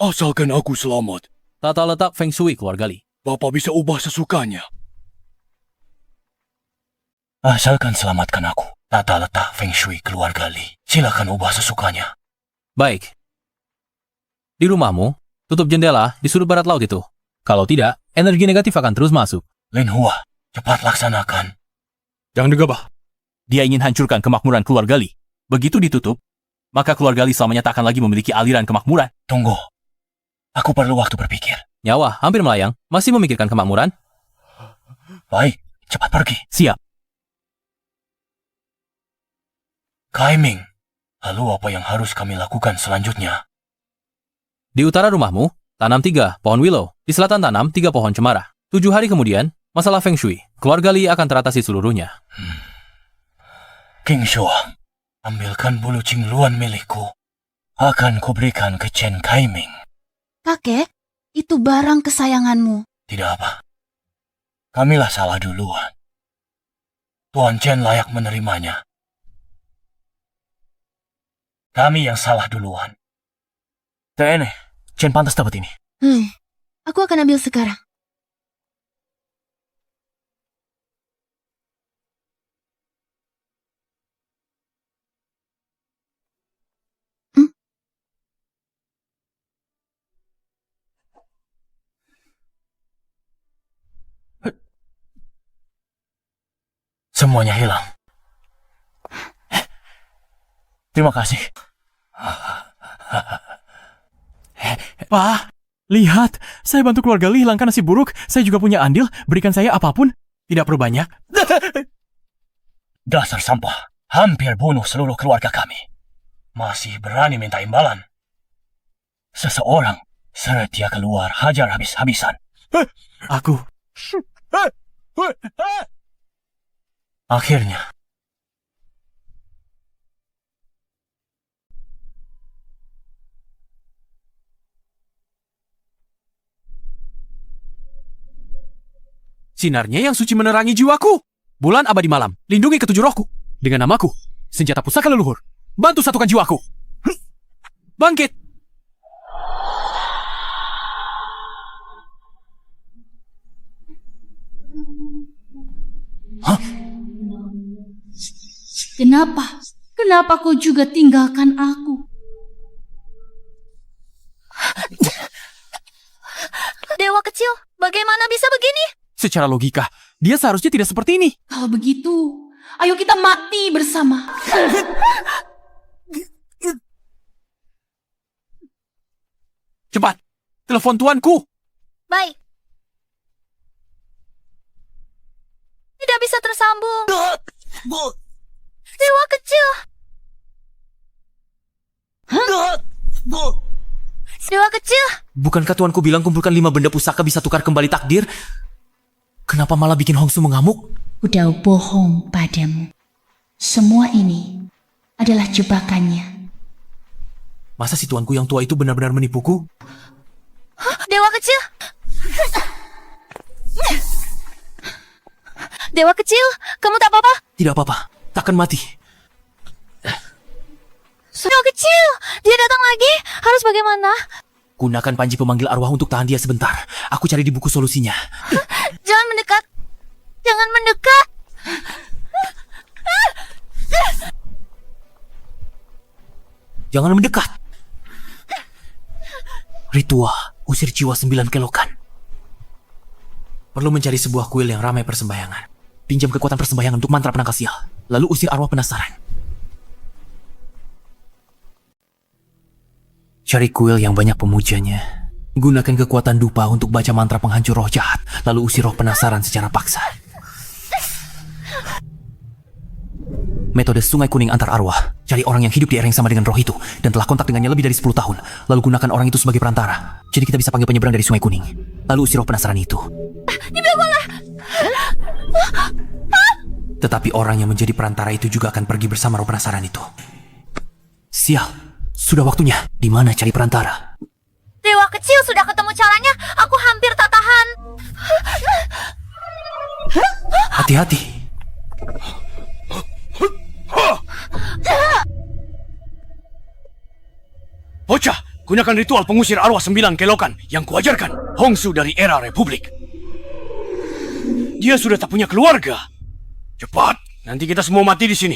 Asalkan aku selamat. Tata letak Feng Shui keluarga Li. Bapak bisa ubah sesukanya. Asalkan selamatkan aku. Tata letak Feng Shui keluarga Li. Silakan ubah sesukanya. Baik. Di rumahmu, tutup jendela di sudut barat laut itu. Kalau tidak, energi negatif akan terus masuk. Lin Hua, cepat laksanakan. Jangan gegabah. Dia ingin hancurkan kemakmuran keluarga Li. Begitu ditutup, maka keluarga Li selamanya tak akan lagi memiliki aliran kemakmuran. Tunggu. Aku perlu waktu berpikir. Nyawa hampir melayang, masih memikirkan kemakmuran? Baik, cepat pergi. Siap. Kaiming, lalu apa yang harus kami lakukan selanjutnya? Di utara rumahmu, tanam 3 pohon willow. Di selatan tanam 3 pohon cemara. 7 hari kemudian, masalah Feng Shui, keluarga Li akan teratasi seluruhnya. King Shuang, ambilkan bulu cingluan milikku. Akan kuberikan ke Chen Kaiming. Kakek, itu barang kesayanganmu. Tidak apa. Kamilah salah duluan. Tuan Chen layak menerimanya. Kami yang salah duluan. Tene, Chen pantas dapat ini. Aku akan ambil sekarang. Semuanya hilang. Terima kasih. Pak, lihat. Saya bantu keluarga Li hilangkan nasi buruk. Saya juga punya andil. Berikan saya apapun. Tidak perlu banyak. Dasar sampah. Hampir bunuh seluruh keluarga kami. Masih berani minta imbalan. Seseorang setia keluar hajar habis-habisan. Aku. Akhirnya. Sinarnya yang suci menerangi jiwaku. Bulan abadi malam, lindungi ketujuh rohku. Dengan namaku, senjata pusaka leluhur. Bantu satukan jiwaku. Bangkit! Kenapa? Kenapa kau juga tinggalkan aku? Dewa kecil, bagaimana bisa begini? Secara logika, dia seharusnya tidak seperti ini. Kalau begitu, ayo kita mati bersama. Cepat, telepon tuanku. Baik. Tidak bisa tersambung. Dewa kecil. Dewa kecil. Bukankah tuanku bilang kumpulkan 5 benda pusaka bisa tukar kembali takdir? Kenapa malah bikin Hongsu mengamuk? Udah bohong padamu. Semua ini adalah jebakannya. Masa si tuanku yang tua itu benar-benar menipuku? Dewa kecil. Dewa kecil, kamu tak apa-apa? Tidak apa-apa, takkan mati. Dewa kecil, dia datang lagi. Harus bagaimana? Gunakan panji pemanggil arwah untuk tahan dia sebentar. Aku cari di buku solusinya. Jangan mendekat. Jangan mendekat. Jangan mendekat. Ritual, usir jiwa 9 kelokan. Perlu mencari sebuah kuil yang ramai persembahyangan. Pinjam kekuatan persembahyangan untuk mantra penangkal sial. Lalu usir arwah penasaran. Cari kuil yang banyak pemujanya. Gunakan kekuatan dupa untuk baca mantra penghancur roh jahat. Lalu usir roh penasaran secara paksa. Metode sungai kuning antar arwah. Cari orang yang hidup di era yang sama dengan roh itu dan telah kontak dengannya lebih dari 10 tahun. Lalu gunakan orang itu sebagai perantara. Jadi kita bisa panggil penyeberang dari sungai kuning. Lalu usir roh penasaran itu. Dibiarkanlah. Tetapi orang yang menjadi perantara itu juga akan pergi bersama roh penasaran itu. Sial, sudah waktunya. Di mana cari perantara? Dewa kecil sudah ketemu caranya. Aku hampir tak tahan. Hati-hati. Bocah, gunakan ritual pengusir arwah 9 kelokan yang kuajarkan. Hongsu dari era Republik. Dia sudah tak punya keluarga. Cepat, nanti kita semua mati di sini.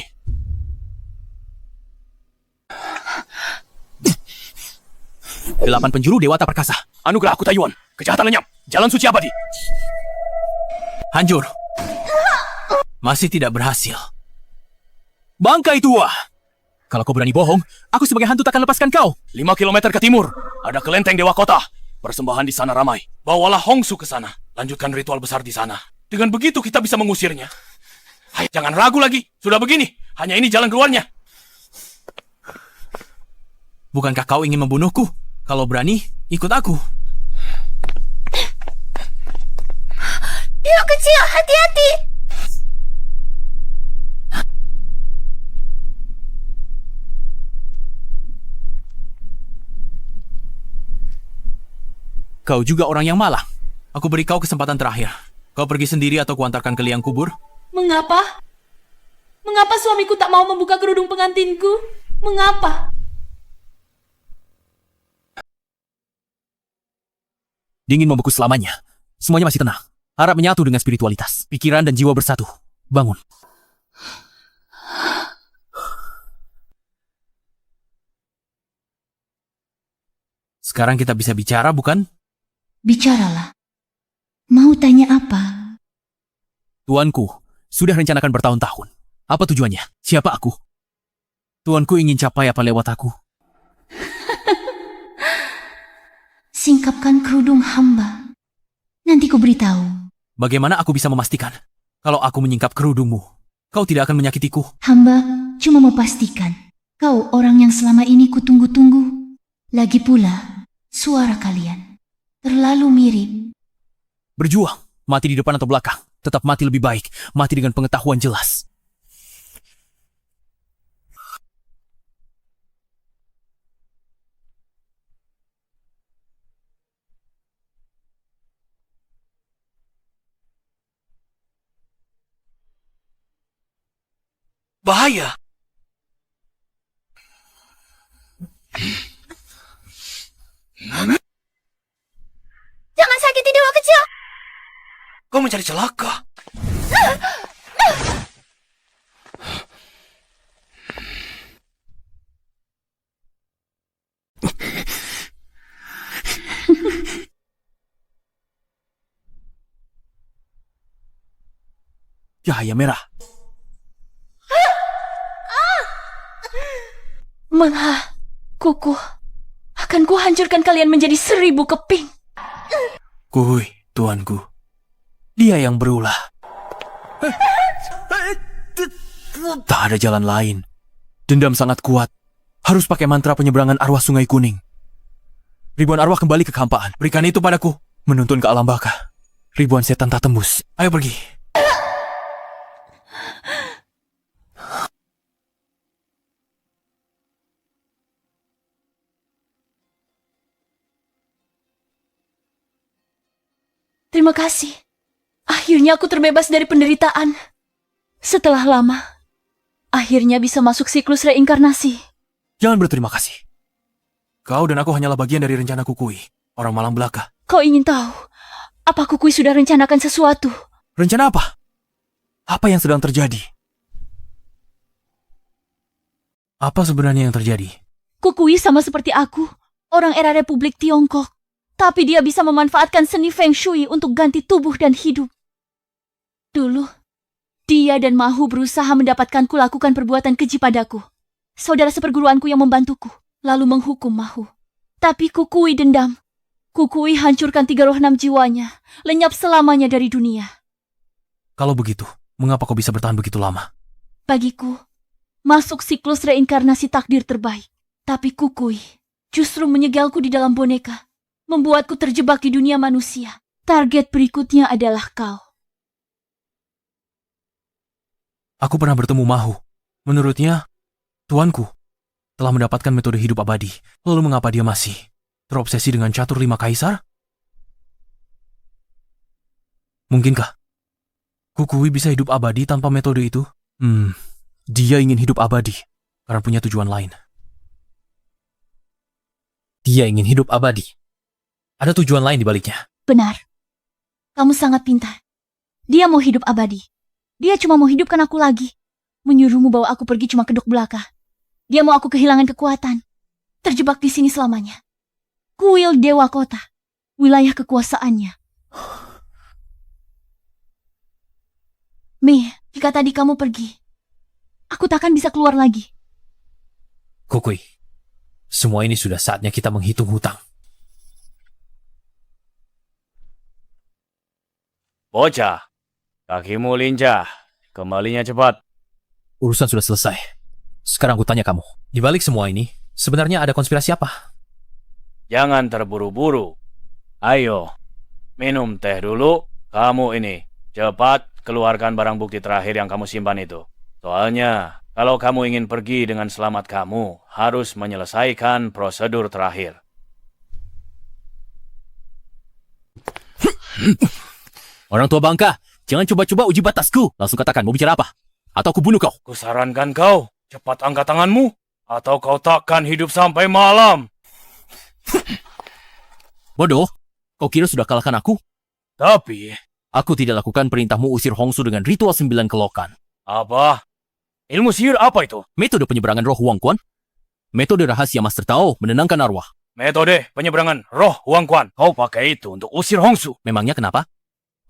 Delapan penjuru Dewata Perkasa. Anugerah aku Taiwan. Kejahatan lenyap. Jalan suci abadi. Hancur. Masih tidak berhasil. Bangkai tua. Kalau kau berani bohong, aku sebagai hantu takkan lepaskan kau. 5 kilometer ke timur, ada kelenteng Dewa Kota. Persembahan di sana ramai. Bawalah Hongsu ke sana. Lanjutkan ritual besar di sana. Dengan begitu kita bisa mengusirnya. Hai, jangan ragu lagi. Sudah begini, hanya ini jalan keluarnya. Bukankah kau ingin membunuhku? Kalau berani, ikut aku. Dewa kecil, hati-hati. Kau juga orang yang malang. Aku beri kau kesempatan terakhir. Kau pergi sendiri atau kuantarkan ke liang kubur? Mengapa? Mengapa suamiku tak mau membuka kerudung pengantinku? Mengapa? Dingin membeku selamanya. Semuanya masih tenang. Harap menyatu dengan spiritualitas. Pikiran dan jiwa bersatu. Bangun. Sekarang kita bisa bicara, bukan? Bicaralah. Mau tanya apa? Tuanku, sudah rencanakan bertahun-tahun. Apa tujuannya? Siapa aku? Tuanku ingin capai apa lewat aku? Singkapkan kerudung hamba. Nanti ku beritahu. Bagaimana aku bisa memastikan? Kalau aku menyingkap kerudungmu, kau tidak akan menyakitiku. Hamba cuma memastikan kau orang yang selama ini kutunggu-tunggu. Lagi pula, suara kalian terlalu mirip. Berjuang, mati di depan atau belakang. Tetap mati lebih baik, mati dengan pengetahuan jelas. Bahaya. Jangan sakiti dewa kecil. Kau mencari celaka. Cahaya merah. Malah, kuku. Akan ku hancurkan kalian menjadi 1000 keping. Kuy, tuanku. Dia yang berulah. Tak ada jalan lain. Dendam sangat kuat. Harus pakai mantra penyeberangan arwah Sungai Kuning. Ribuan arwah kembali ke kehampaan. Berikan itu padaku. Menuntun ke alam baka. Ribuan setan tak tembus. Ayo pergi. Terima kasih. Akhirnya aku terbebas dari penderitaan. Setelah lama, akhirnya bisa masuk siklus reinkarnasi. Jangan berterima kasih. Kau dan aku hanyalah bagian dari rencana Kukui, orang malang belaka. Kau ingin tahu, apa Kukui sudah rencanakan sesuatu? Rencana apa? Apa yang sedang terjadi? Apa sebenarnya yang terjadi? Kukui sama seperti aku, orang era Republik Tiongkok. Tapi dia bisa memanfaatkan seni Feng Shui untuk ganti tubuh dan hidup. Dulu, dia dan Mahu berusaha mendapatkanku lakukan perbuatan keji padaku. Saudara seperguruanku yang membantuku, lalu menghukum Mahu. Tapi Kukui dendam. Kukui hancurkan 3 roh 6 jiwanya, lenyap selamanya dari dunia. Kalau begitu, mengapa kau bisa bertahan begitu lama? Bagiku, masuk siklus reinkarnasi takdir terbaik. Tapi Kukui justru menyegalku di dalam boneka. Membuatku terjebak di dunia manusia. Target berikutnya adalah kau. Aku pernah bertemu Mahu. Menurutnya, tuanku telah mendapatkan metode hidup abadi. Lalu mengapa dia masih terobsesi dengan catur 5 kaisar? Mungkinkah Kukui bisa hidup abadi tanpa metode itu? Dia ingin hidup abadi karena punya tujuan lain. Dia ingin hidup abadi. Ada tujuan lain di baliknya. Benar. Kamu sangat pintar. Dia mau hidup abadi. Dia cuma mau hidupkan aku lagi. Menyuruhmu bawa aku pergi cuma kedok belaka. Dia mau aku kehilangan kekuatan. Terjebak di sini selamanya. Kuil Dewa Kota. Wilayah kekuasaannya. Mi, jika tadi kamu pergi, aku takkan bisa keluar lagi. Kukui, semua ini sudah saatnya kita menghitung hutang. Bocah, kakimu lincah. Kembalinya cepat. Urusan sudah selesai. Sekarang aku tanya kamu. Di balik semua ini, sebenarnya ada konspirasi apa? Jangan terburu-buru. Ayo, minum teh dulu. Kamu ini, cepat keluarkan barang bukti terakhir yang kamu simpan itu. Soalnya, kalau kamu ingin pergi dengan selamat, kamu harus menyelesaikan prosedur terakhir. Orang tua bangka, jangan coba-coba uji batasku. Langsung katakan, mau bicara apa? Atau aku bunuh kau. Kusarankan kau, cepat angkat tanganmu, atau kau takkan hidup sampai malam. Bodoh, kau kira sudah kalahkan aku? Tapi, aku tidak lakukan perintahmu usir Hongsu dengan ritual 9 kelokan. Apa? Ilmu sihir apa itu? Metode penyeberangan roh Huang Quan. Metode rahasia Master Tao menenangkan arwah. Metode penyeberangan roh Huang Quan. Kau pakai itu untuk usir Hongsu. Memangnya kenapa?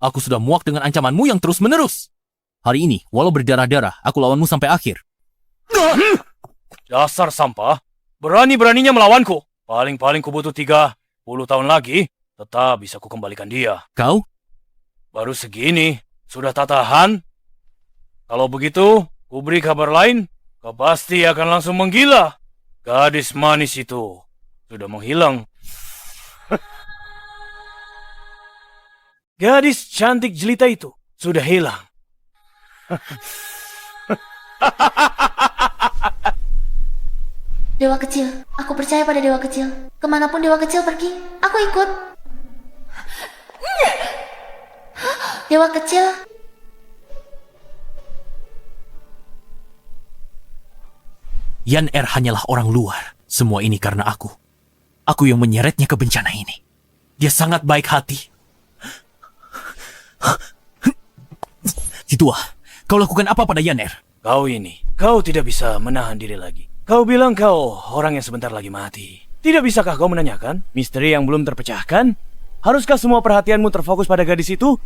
Aku sudah muak dengan ancamanmu yang terus-menerus. Hari ini, walau berdarah-darah, aku lawanmu sampai akhir. Dasar sampah. Berani-beraninya melawanku. Paling-paling ku butuh 30 tahun lagi, tetap bisa ku kembalikan dia. Kau? Baru segini, sudah tak tahan? Kalau begitu, ku beri kabar lain, kau pasti akan langsung menggila. Gadis manis itu sudah menghilang. Gadis cantik jelita itu sudah hilang. Dewa kecil, aku percaya pada dewa kecil. Kemanapun dewa kecil pergi, aku ikut. Dewa kecil. Yan Er hanyalah orang luar. Semua ini karena aku. Aku yang menyeretnya ke bencana ini. Dia sangat baik hati. Si tua, kau lakukan apa pada Yan Er? Kau tidak bisa menahan diri lagi. Kau bilang kau orang yang sebentar lagi mati. Tidak bisakah kau menanyakan misteri yang belum terpecahkan? Haruskah semua perhatianmu terfokus pada gadis itu?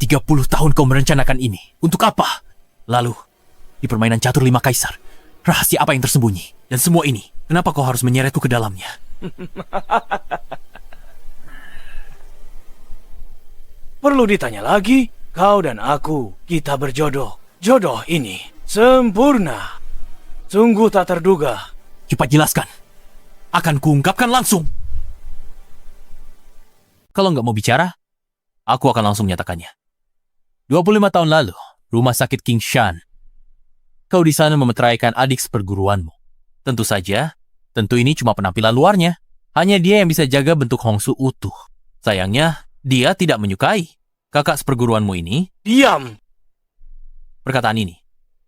30 tahun kau merencanakan ini. Untuk apa? Lalu, di permainan catur 5 kaisar, rahasia apa yang tersembunyi? Dan semua ini, kenapa kau harus menyeretku ke dalamnya? Perlu ditanya lagi? Kau dan aku, kita berjodoh. Jodoh ini sempurna. Sungguh tak terduga. Cepat jelaskan. Akan kuungkapkan langsung. Kalau nggak mau bicara, aku akan langsung menyatakannya. 25 tahun lalu, rumah sakit King Shan. Kau di sana memeteraikan adik seperguruanmu. Tentu saja, tentu ini cuma penampilan luarnya. Hanya dia yang bisa jaga bentuk Hongsu utuh. Sayangnya, dia tidak menyukai kakak seperguruanmu ini. Diam! Perkataan ini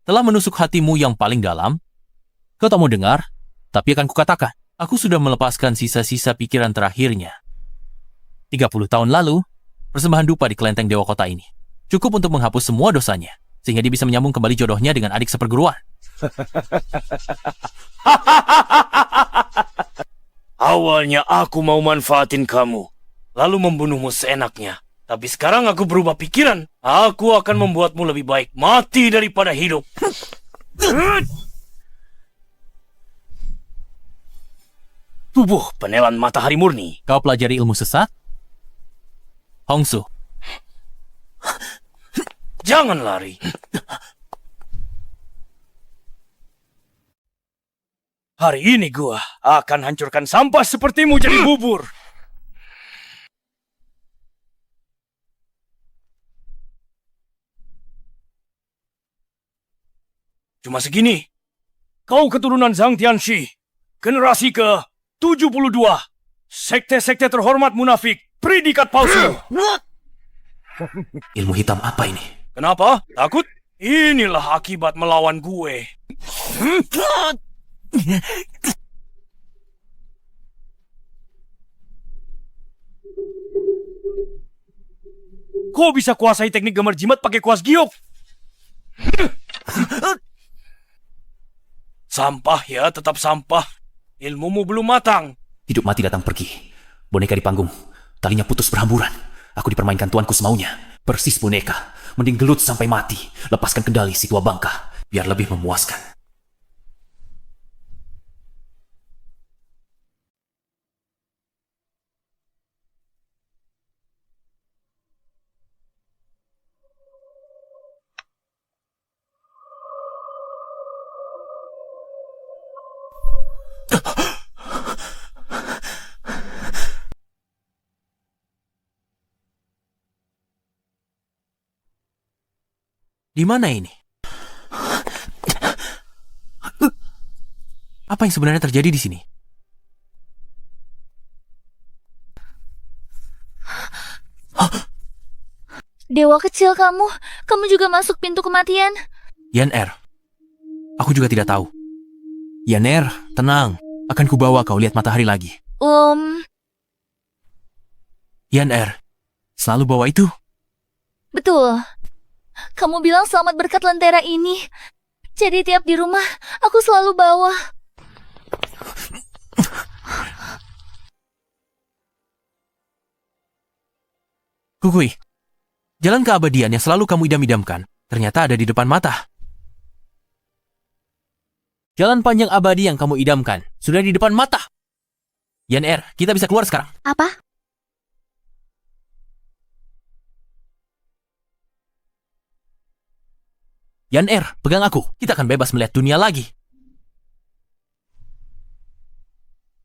telah menusuk hatimu yang paling dalam. Kau tak mau dengar, tapi akan kukatakan. Aku sudah melepaskan sisa-sisa pikiran terakhirnya. 30 tahun lalu, persembahan dupa di kelenteng Dewa Kota ini cukup untuk menghapus semua dosanya, sehingga dia bisa menyambung kembali jodohnya dengan adik seperguruan. Awalnya aku mau manfaatin kamu, lalu membunuhmu seenaknya. Tapi sekarang aku berubah pikiran. Aku akan membuatmu lebih baik mati daripada hidup. Tubuh penelan matahari murni. Kau pelajari ilmu sesat? Hongsu. Jangan lari. Hari ini gua akan hancurkan sampah sepertimu jadi bubur. Cuma segini. Kau keturunan Zhang Tianxi. Generasi ke-72. Sekte-sekte terhormat munafik. Predikat palsu. Ilmu hitam apa ini? Kenapa? Takut? Inilah akibat melawan gue. Kau bisa kuasai teknik gambar jimat pakai kuas giok? Sampah ya, tetap sampah. Ilmumu belum matang. Hidup mati datang pergi. Boneka di panggung. Talinya putus berhamburan. Aku dipermainkan tuanku semaunya. Persis boneka. Mending gelut sampai mati. Lepaskan kendali si tua bangka. Biar lebih memuaskan. Di mana ini? Apa yang sebenarnya terjadi di sini? Dewa kecil kamu juga masuk pintu kematian. Yan Er, aku juga tidak tahu. Yan Er, tenang. Akan kubawa kau lihat matahari lagi. Yan Er, selalu bawa itu? Betul. Kamu bilang selamat berkat lentera ini. Jadi tiap di rumah, aku selalu bawa. Kukui, jalan keabadian yang selalu kamu idam-idamkan ternyata ada di depan mata. Jalan panjang abadi yang kamu idamkan sudah di depan mata. Yan Er, kita bisa keluar sekarang. Apa? Yan Er, pegang aku. Kita akan bebas melihat dunia lagi.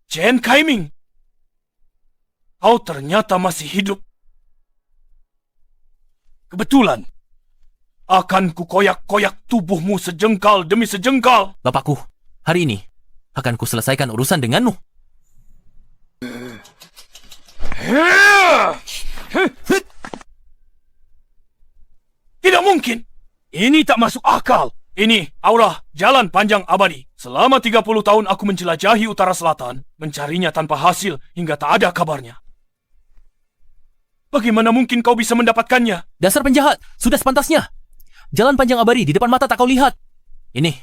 Chen Kaiming, kau ternyata masih hidup. Kebetulan, akan kukoyak-koyak tubuhmu sejengkal demi sejengkal. Bapakku, hari ini akan kuselesaikan urusan denganmu. Tidak mungkin. Ini tak masuk akal. Ini, aura, jalan panjang abadi. Selama 30 tahun aku menjelajahi utara selatan, mencarinya tanpa hasil hingga tak ada kabarnya. Bagaimana mungkin kau bisa mendapatkannya? Dasar penjahat, sudah sepantasnya. Jalan panjang abadi di depan mata tak kau lihat. Ini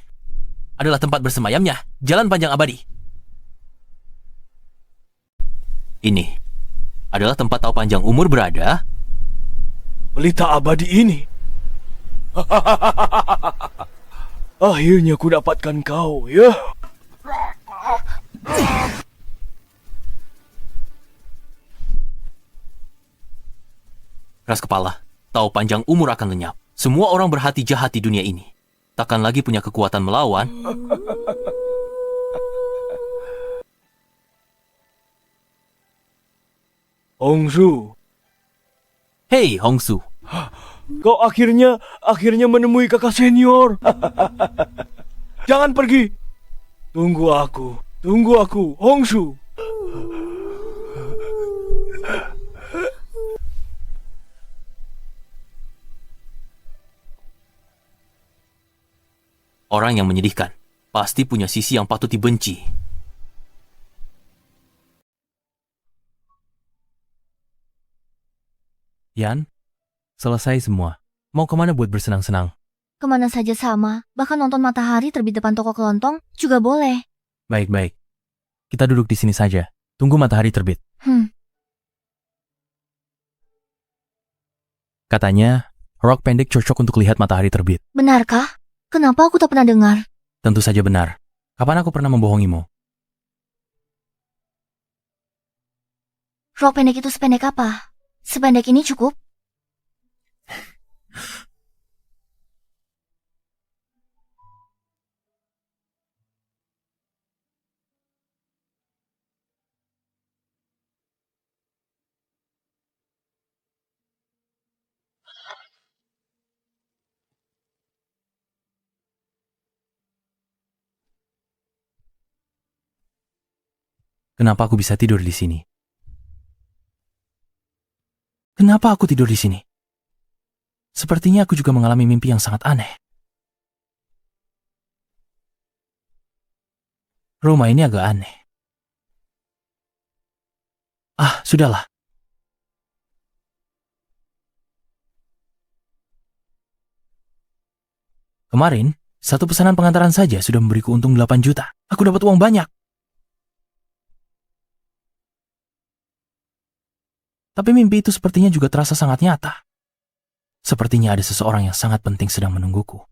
adalah tempat bersemayamnya, jalan panjang abadi. Ini adalah tempat tahu panjang umur berada. Pelita abadi ini. Akhirnya ku dapatkan kau, ya. Keras kepala, tahu panjang umur akan lenyap. Semua orang berhati jahat di dunia ini takkan lagi punya kekuatan melawan. Hongsu. Hei, Hongsu. Kau akhirnya menemui kakak senior. Jangan pergi. Tunggu aku, Hongsu. Orang yang menyedihkan pasti punya sisi yang patut dibenci. Yan, selesai semua. Mau kemana buat bersenang-senang? Kemana saja sama, bahkan nonton matahari terbit depan toko kelontong juga boleh. Baik-baik. Kita duduk di sini saja. Tunggu matahari terbit. Katanya, rok pendek cocok untuk lihat matahari terbit. Benarkah? Kenapa aku tak pernah dengar? Tentu saja benar. Kapan aku pernah membohongimu? Rok pendek itu sependek apa? Sependek ini cukup? Kenapa aku bisa tidur di sini? Kenapa aku tidur di sini? Sepertinya aku juga mengalami mimpi yang sangat aneh. Rumah ini agak aneh. Ah, sudahlah. Kemarin, satu pesanan pengantaran saja sudah memberiku untung 8 juta. Aku dapat uang banyak. Tapi mimpi itu sepertinya juga terasa sangat nyata. Sepertinya ada seseorang yang sangat penting sedang menungguku.